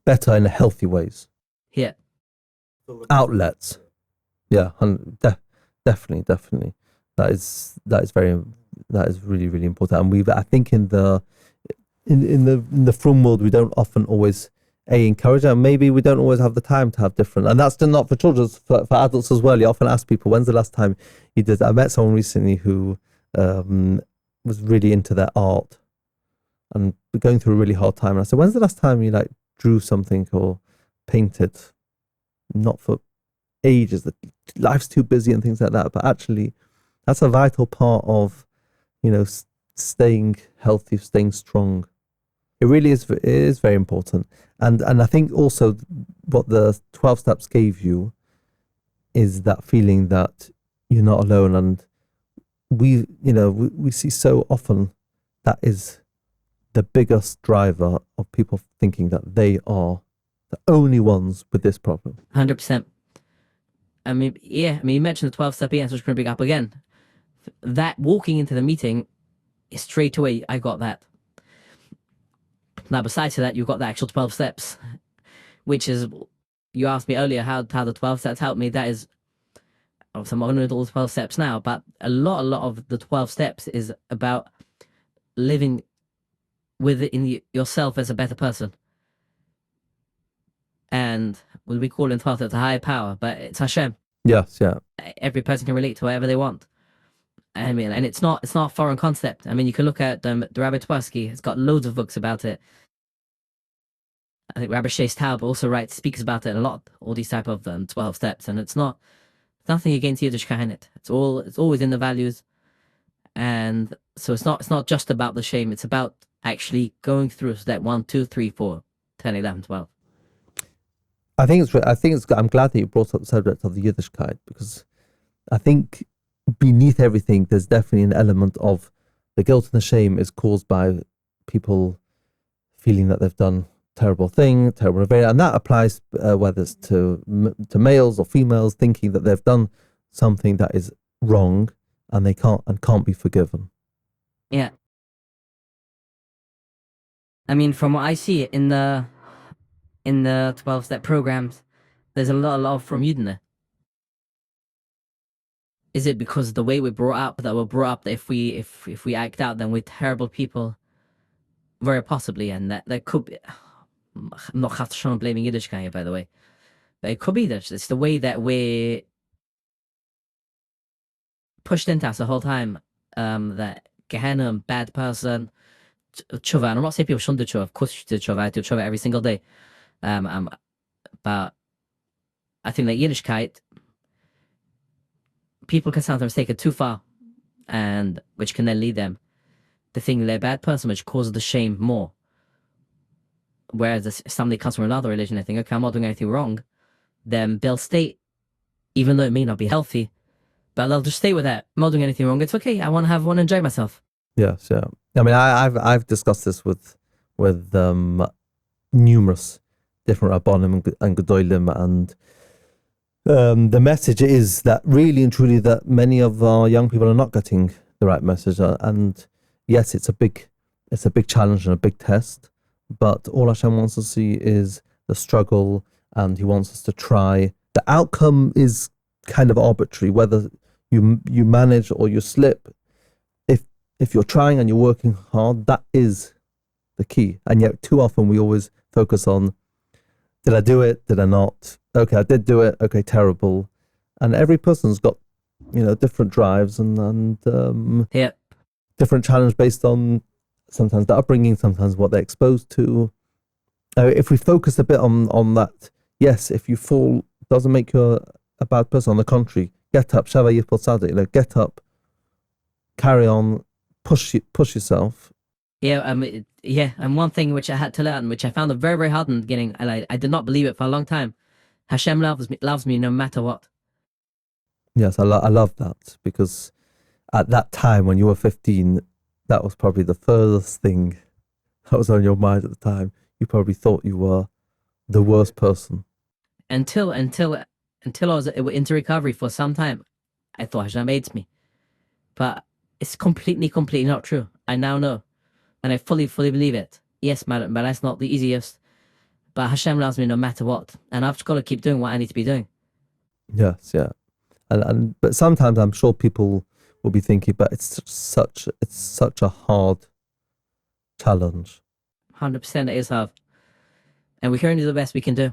better in healthy ways. Yeah. Outlets. Yeah, definitely. That is really, really important. And I think in the frum world, we don't often always encourage it, and maybe we don't always have the time to have different. And that's still not for children, for adults as well. You often ask people, when's the last time you did that? I met someone recently who was really into their art and going through a really hard time. And I said, when's the last time you like drew something or painted? Not for ages. Life's too busy and things like that. But actually, that's a vital part of, staying healthy, staying strong. It really is. It is very important. And I think also what the 12 steps gave you is that feeling that you're not alone. And we see so often that is the biggest driver of people thinking that they are the only ones with this problem. 100%. I mean, you mentioned the 12-step ES, which we're going to bring up again. That walking into the meeting, straight away, I got that. Now, besides that, you've got the actual 12 steps, which is, you asked me earlier how the 12 steps helped me. That is, obviously I'm not going to do all the 12 steps now, but a lot of the 12 steps is about living within yourself as a better person. And we call in 12 steps a higher power, but it's Hashem. Yes, yeah. Every person can relate to whatever they want. I mean, and it's not a foreign concept. I mean, you can look at the Rabbi Tversky. He's got loads of books about it. I think Rabbi Shea Taub also speaks about it a lot. All these type of 12 steps, and it's nothing against Yiddishkeit. It's always in the values, and so it's not just about the shame. It's about actually going through step 1, 2, 3, 4, 10, 11, 12. I think I'm glad that you brought up the subject of the Yiddishkeit, because I think beneath everything, there's definitely an element of the guilt and the shame is caused by people feeling that they've done terrible behavior, and that applies whether it's to males or females, thinking that they've done something that is wrong and they can't be forgiven. Yeah. I mean, from what I see in the 12-step programs, there's a lot from Yidden. Is it because the way we're brought up that if we act out, then we're terrible people? Very possibly, and that could be. I'm not blaming Yiddishkeit, by the way, but it could be that it's the way that we're pushed into us the whole time. That Gehenna, bad person, tshuva. And I'm not saying people shouldn't do tshuva. Of course, you should do tshuva. I do tshuva every single day. But I think that Yiddishkeit, people can sometimes take it too far, and which can then lead them to think they're a bad person, which causes the shame more. Whereas if somebody comes from another religion, they think, okay, I'm not doing anything wrong, then they'll stay, even though it may not be healthy, but they'll just stay with that. I'm not doing anything wrong. It's okay. I want to enjoy myself. Yes, yeah. I mean, I've discussed this with numerous different Rabbanim and Gedolim, and the message is that really and truly that many of our young people are not getting the right message, and yes, it's a big challenge and a big test, but all Hashem wants to see is the struggle, and He wants us to try. The outcome is kind of arbitrary, whether you manage or you slip. If you're trying and you're working hard, that is the key. And yet too often we always focus on, did I do it? Did I not? Okay, I did do it. Okay, terrible. And every person's got, different drives and different challenge based on sometimes the upbringing, sometimes what they're exposed to. If we focus a bit on that, yes, if you fall, doesn't make you a bad person. On the contrary, get up, Shava Yipol Tzaddik, get up, carry on, push yourself. Yeah, and one thing which I had to learn, which I found it very, very hard in the beginning, and I did not believe it for a long time. Hashem loves me no matter what. Yes, I love that, because at that time when you were 15, that was probably the furthest thing that was on your mind at the time. you probably thought you were the worst person. Until I was into recovery for some time, I thought Hashem hates me. But it's completely not true. I now know. And I fully believe it. Yes, madam, but that's not the easiest. But Hashem loves me no matter what. And I've just got to keep doing what I need to be doing. Yes, yeah. But sometimes I'm sure people will be thinking, but it's such a hard challenge. 100% it is hard. And we can only do the best we can do.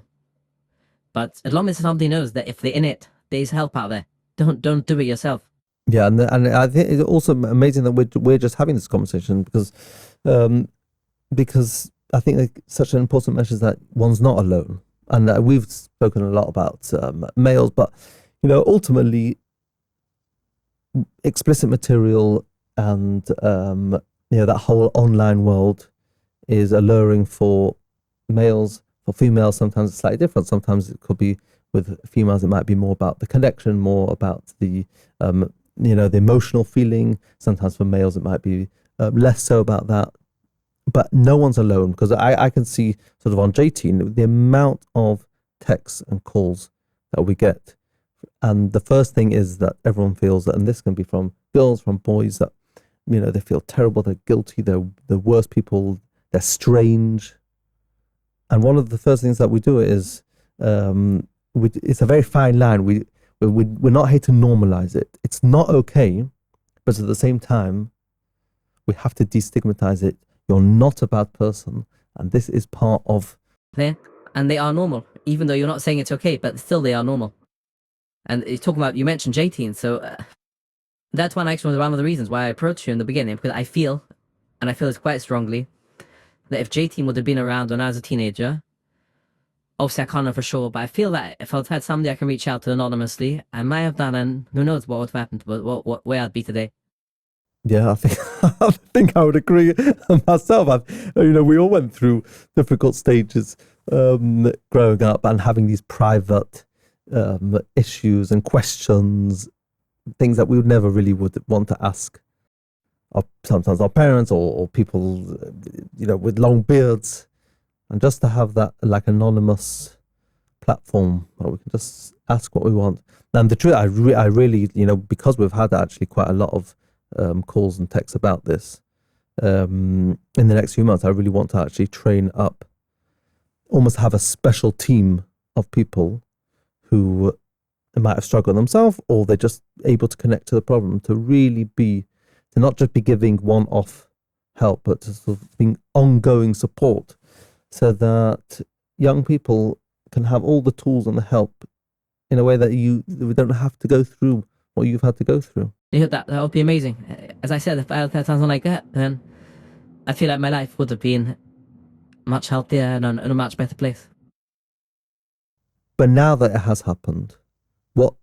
But as long as somebody knows that if they're in it, there's help out there. Don't do it yourself. Yeah, and I think it's also amazing that we're just having this conversation because I think like, such an important message that one's not alone. And we've spoken a lot about males, but ultimately, explicit material and that whole online world is alluring for males. For females, sometimes it's slightly different. Sometimes it could be with females, it might be more about the connection, more about the the emotional feeling. Sometimes for males, it might be less so about that. But no one's alone, because I can see sort of on JT the amount of texts and calls that we get. And the first thing is that everyone feels that, and this can be from girls, from boys, that they feel terrible, they're guilty, they're the worst people, they're strange. And one of the first things that we do is it's a very fine line. We're not here to normalize it. It's not okay, but at the same time, we have to destigmatize it. You're not a bad person, and this is part of there, and they are normal, even though you're not saying it's okay, but still they are normal. And you're talking about, you mentioned JT, so that's one actually was one of the reasons why I approached you in the beginning, because I feel it quite strongly, that if JT would have been around when I was a teenager, obviously I can't know for sure, but I feel that if I'd had somebody I can reach out to anonymously, I might have done, and who knows what would have happened, but where I'd be today. Yeah, I think I would agree myself. We all went through difficult stages growing up and having these private issues and questions, things that we would never really would want to ask sometimes our parents or people, with long beards, and just to have that like anonymous platform where we can just ask what we want. And the truth, I really, because we've had actually quite a lot of calls and texts about this, in the next few months, I really want to actually train up, almost have a special team of people who might have struggled themselves, or they're just able to connect to the problem, to not just be giving one-off help, but to sort of being ongoing support, so that young people can have all the tools and the help in a way that we don't have to go through what you've had to go through. Yeah, that would be amazing. As I said, if I had something like that, then I feel like my life would have been much healthier and in a much better place. But now that it has happened, what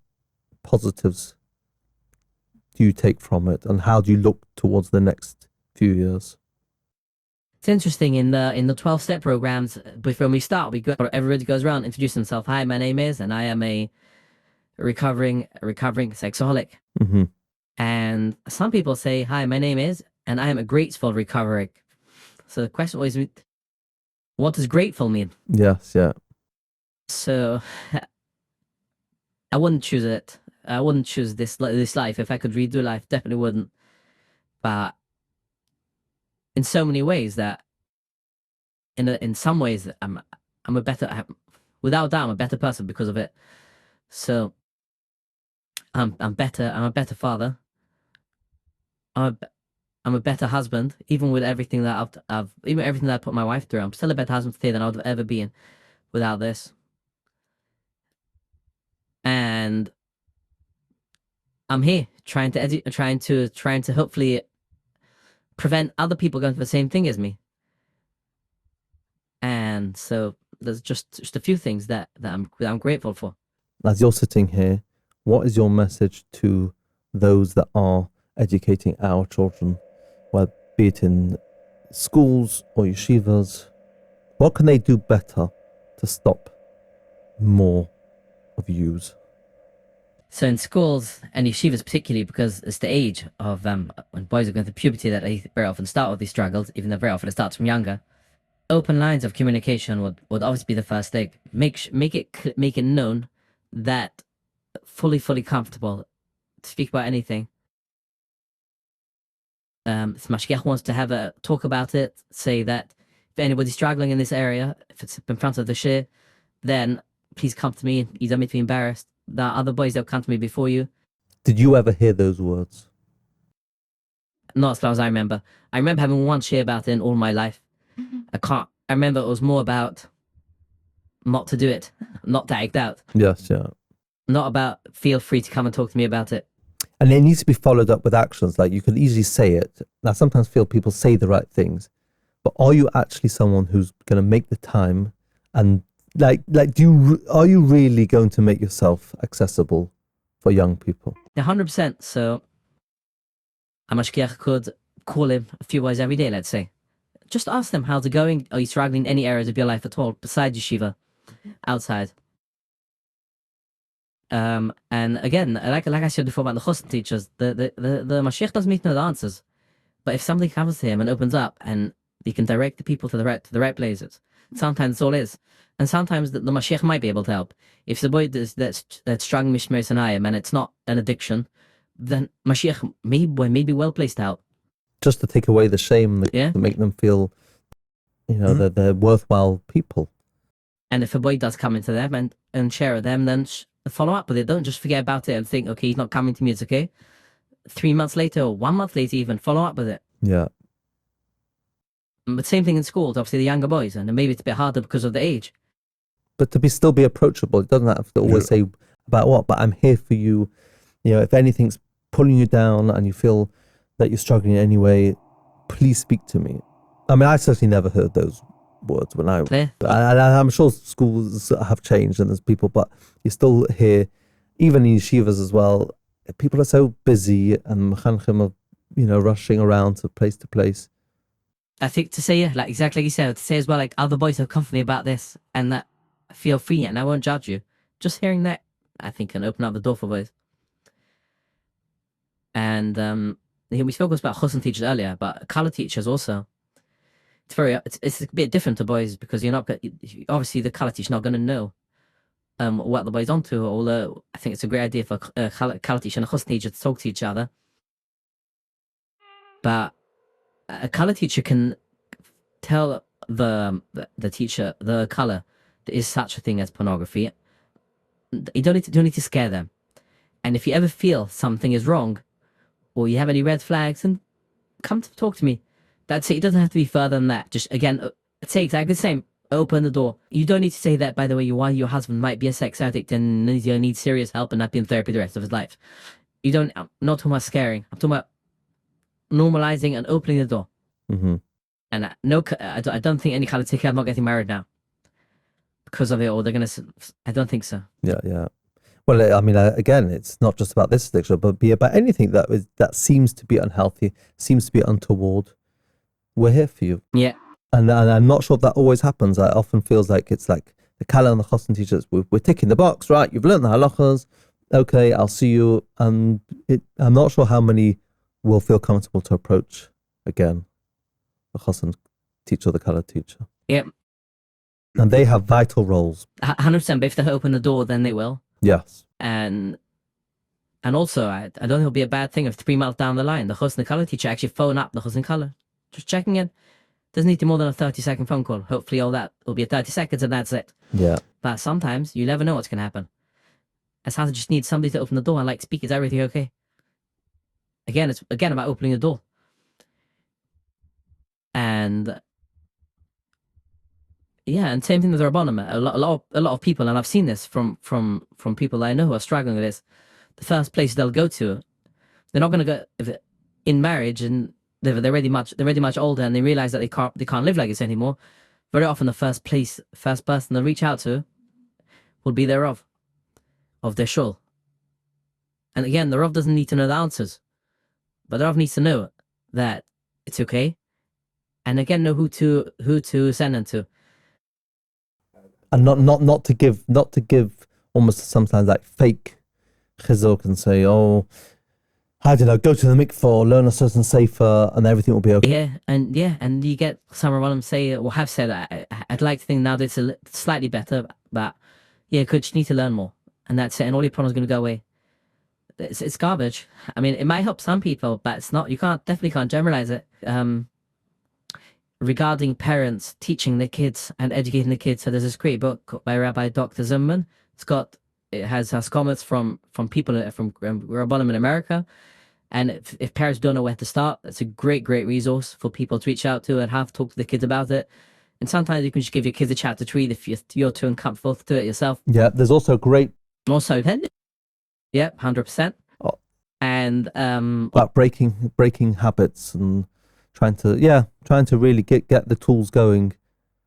positives do you take from it, and how do you look towards the next few years? It's interesting in the 12-step programs. Before we start, everybody goes around, introduce themselves. Hi, my name is, and I am a recovering sexaholic. Mm-hmm. And some people say, hi, my name is, and I am a grateful recovering. So the question always, what does grateful mean? Yes, yeah. So I wouldn't choose it. I wouldn't choose this life. If I could redo life, definitely wouldn't. But in so many ways that, in some ways, I'm a better, without doubt, I'm a better person because of it. So I'm better. I'm a better father. I'm a better husband, even with everything that even everything that I put my wife through. I'm still a better husband today than I would have ever been without this. And I'm here trying to hopefully prevent other people going through the same thing as me. And so there's just a few things that I'm grateful for. As you're sitting here, what is your message to those that are educating our children, whether be it in schools or yeshivas? What can they do better to stop more of use? So in schools and yeshivas particularly, because it's the age of when boys are going through puberty that they very often start with these struggles, even though very often it starts from younger. open lines of communication would obviously be the first thing. Make it known that fully comfortable to speak about anything. If Mashgiach wants to have a talk about it, say that if anybody's struggling in this area, if it's in front of the shir, then please come to me. You don't need to be embarrassed. There are other boys that will come to me before you. Did you ever hear those words? Not as far as I remember. I remember having one share about it in all my life. I remember it was more about not to do it, not to act out. Yes, yeah. Not about feel free to come and talk to me about it. And it needs to be followed up with actions. Like, you could easily say it. I sometimes feel people say the right things, but are you actually someone who's going to make the time? And are you really going to make yourself accessible for young people? 100%. So a mashgiach could call him a few hours every day, let's say. Just ask them how's it going. Are you struggling in any areas of your life at all besides yeshiva, outside? And again, like I said before about the chosn teachers, the mashgiach doesn't need to know the answers, but if something comes to him and opens up, and he can direct the people to the right places. Sometimes it's all is, and sometimes the mashgiach might be able to help. If the boy that's struggling with Shmir Sanayim and it's not an addiction, then mashgiach may be well placed to help. Just to take away the shame, to make them feel, that they're worthwhile people. And if a boy does come into them and share with them, then follow up with it. Don't just forget about it and think, okay, he's not coming to me, it's okay. 3 months later or 1 month later even, follow up with it. Yeah. But same thing in schools, obviously the younger boys, and maybe it's a bit harder because of the age. But to still be approachable, it doesn't have to always say about what, but I'm here for you. If anything's pulling you down and you feel that you're struggling in any way, please speak to me. I mean, I certainly never heard those words when I'm sure schools have changed and there's people, but you still hear, even in yeshivas as well, people are so busy and mechanchim are, rushing around to place. I think to say, like exactly like you said, to say as well, like other boys have come to me about this and that feel free and I won't judge you. Just hearing that, I think, can open up the door for boys. And we spoke about chosn teachers earlier, but color teachers also. It's a bit different to boys because obviously the color teacher's not going to know what the boy's onto. Although I think it's a great idea for a color teacher and a chosn teacher to talk to each other. But a color teacher can tell the teacher, the color, there is such a thing as pornography. You don't need to scare them. And if you ever feel something is wrong, or you have any red flags, then come to talk to me. That's it. It doesn't have to be further than that. Just, again, say exactly the same. Open the door. You don't need to say that, by the way, your husband might be a sex addict and he's going to need serious help and not be in therapy the rest of his life. I'm not talking about scaring. I'm talking about normalizing and opening the door. Mm-hmm. And I don't think any Kalatika are not getting married now because of it, or they're going to... I don't think so. Yeah. Well, I mean, again, it's not just about this addiction, but be about anything that seems to be unhealthy, seems to be untoward. We're here for you. Yeah. And I'm not sure if that always happens. It often feels like it's like the Kollel and the chosn teachers, we're ticking the box, right? You've learned the halachas. Okay, I'll see you. And I'm not sure how many will feel comfortable to approach, again, the chosn teacher or the Kollel teacher. Yep. And they have vital roles. 100%, but if they open the door, then they will. Yes. And also, I don't think it'll be a bad thing if 3 months down the line, the chosn Kollel teacher actually phone up the chosn Kollel. Just checking in. Doesn't need to be more than a 30-second phone call. Hopefully all that will be 30 seconds and that's it. Yeah. But sometimes you never know what's going to happen. Sometimes you just need somebody to open the door and like speak, is everything okay? Again, it's about opening the door. And yeah, and same thing with the Rabbanim. A lot of people, and I've seen this from people that I know who are struggling with this. The first place they'll go to, they're not going to go in marriage, and they're already much older, and they realize that they can't live like this anymore. Very often, the first person they'll reach out to will be their Rav of their shul. And again, the Rav doesn't need to know the answers, but the Rav needs to know that it's okay, and again, know who to send them to. And not to give almost sometimes like fake chizuk and say, oh, I don't know, go to the mikvah, learn a certain sefer, and everything will be okay. And you get some of them say or have said, I'd like to think now that it's slightly better, but yeah, could you need to learn more, and that's it, and all your problems are going to go away. It's garbage. I mean, it might help some people, but it's not. You definitely can't generalize it. Regarding parents teaching their kids and educating the kids, so there's this great book by Rabbi Dr. Zimmerman. It has comments from people from Rabbanim in America. And if parents don't know where to start, it's a great resource for people to reach out to and have talk to the kids about it. And sometimes you can just give your kids a chapter to read if you're too uncomfortable to do it yourself. Yeah, there's also great. Also, yeah, 100%. And about breaking habits and trying to really get the tools going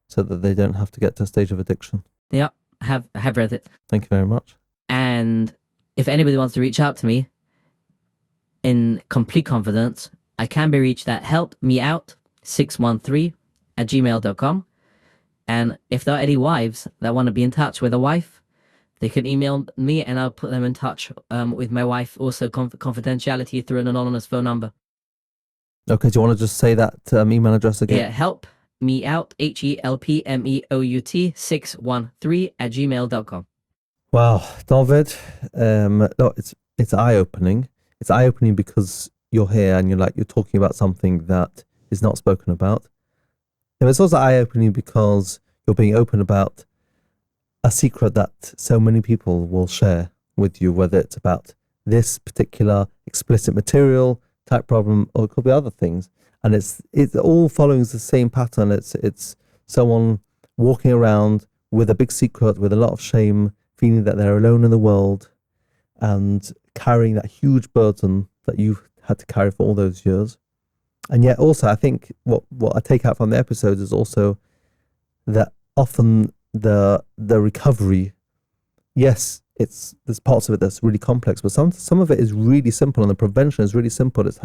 so that they don't have to get to a stage of addiction. Yeah, I have read it. Thank you very much. And if anybody wants to reach out to me in complete confidence, I can be reached at helpmeout613@gmail.com. And if there are any wives that want to be in touch with a wife, they can email me and I'll put them in touch with my wife. Also, confidentiality through an anonymous phone number. Okay, do you want to just say that email address again? Yeah, helpmeout, HELPMEOUT 613@gmail.com. Wow, David, no, it's eye-opening. It's eye-opening because you're here and you're talking about something that is not spoken about. And it's also eye-opening because you're being open about a secret that so many people will share with you, whether it's about this particular explicit material type problem, or it could be other things. And it's all following the same pattern. It's someone walking around with a big secret, with a lot of shame, feeling that they're alone in the world, and carrying that huge burden that you've had to carry for all those years. And yet also, I think what I take out from the episode is also that often the recovery, yes, there's parts of it that's really complex, but some of it is really simple, and the prevention is really simple. It's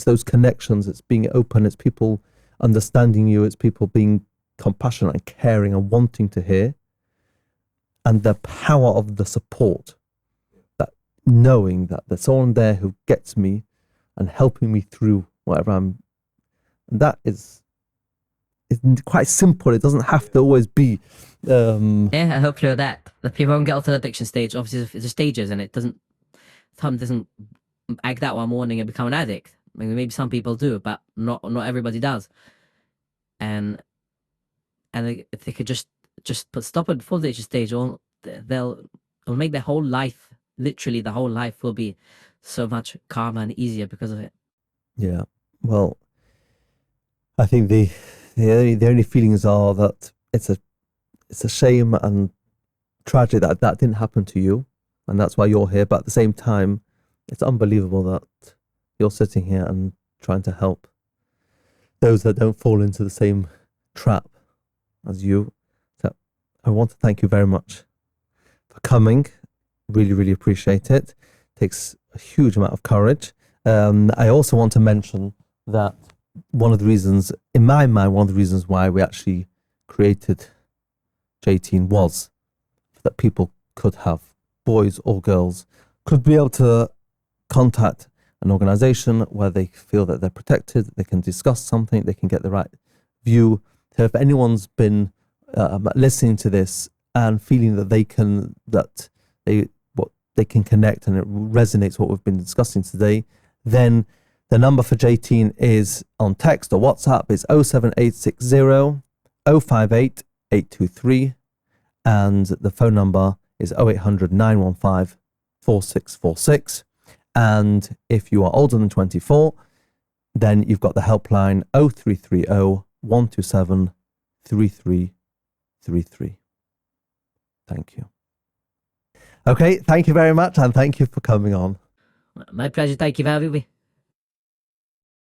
those connections, it's being open, it's people understanding you, it's people being compassionate and caring and wanting to hear, and the power of the support, that knowing that there's someone there who gets me and helping me through whatever that is quite simple. It doesn't have to always be. Yeah, I hope you know that people don't get to the addiction stage. Obviously, there's stages, and Tom doesn't act out one morning and become an addict. I mean, maybe some people do, but not everybody does. And if they could just stop it before the addiction stage, it'll make their whole life, literally the whole life, will be so much calmer and easier because of it. Yeah. Well, I think the only feelings are that it's a shame and tragedy that didn't happen to you, and that's why you're here. But at the same time, it's unbelievable that you're sitting here and trying to help those that don't fall into the same trap as you. So I want to thank you very much for coming. Really, really appreciate it. Takes a huge amount of courage. I also want to mention that one of the reasons, in my mind, why we actually created J18 was that people could have, boys or girls, could be able to contact an organization where they feel that they're protected, they can discuss something, they can get the right view. So if anyone's been listening to this and feeling that they can connect and it resonates what we've been discussing today, then the number for J18 is on text or WhatsApp is 07860 058 823, and the phone number is 0800 915 4646. And if you are older than 24, then you've got the helpline 0330 127 3333. Thank you. Okay, thank you very much, and thank you for coming on. My pleasure. Thank you for having me.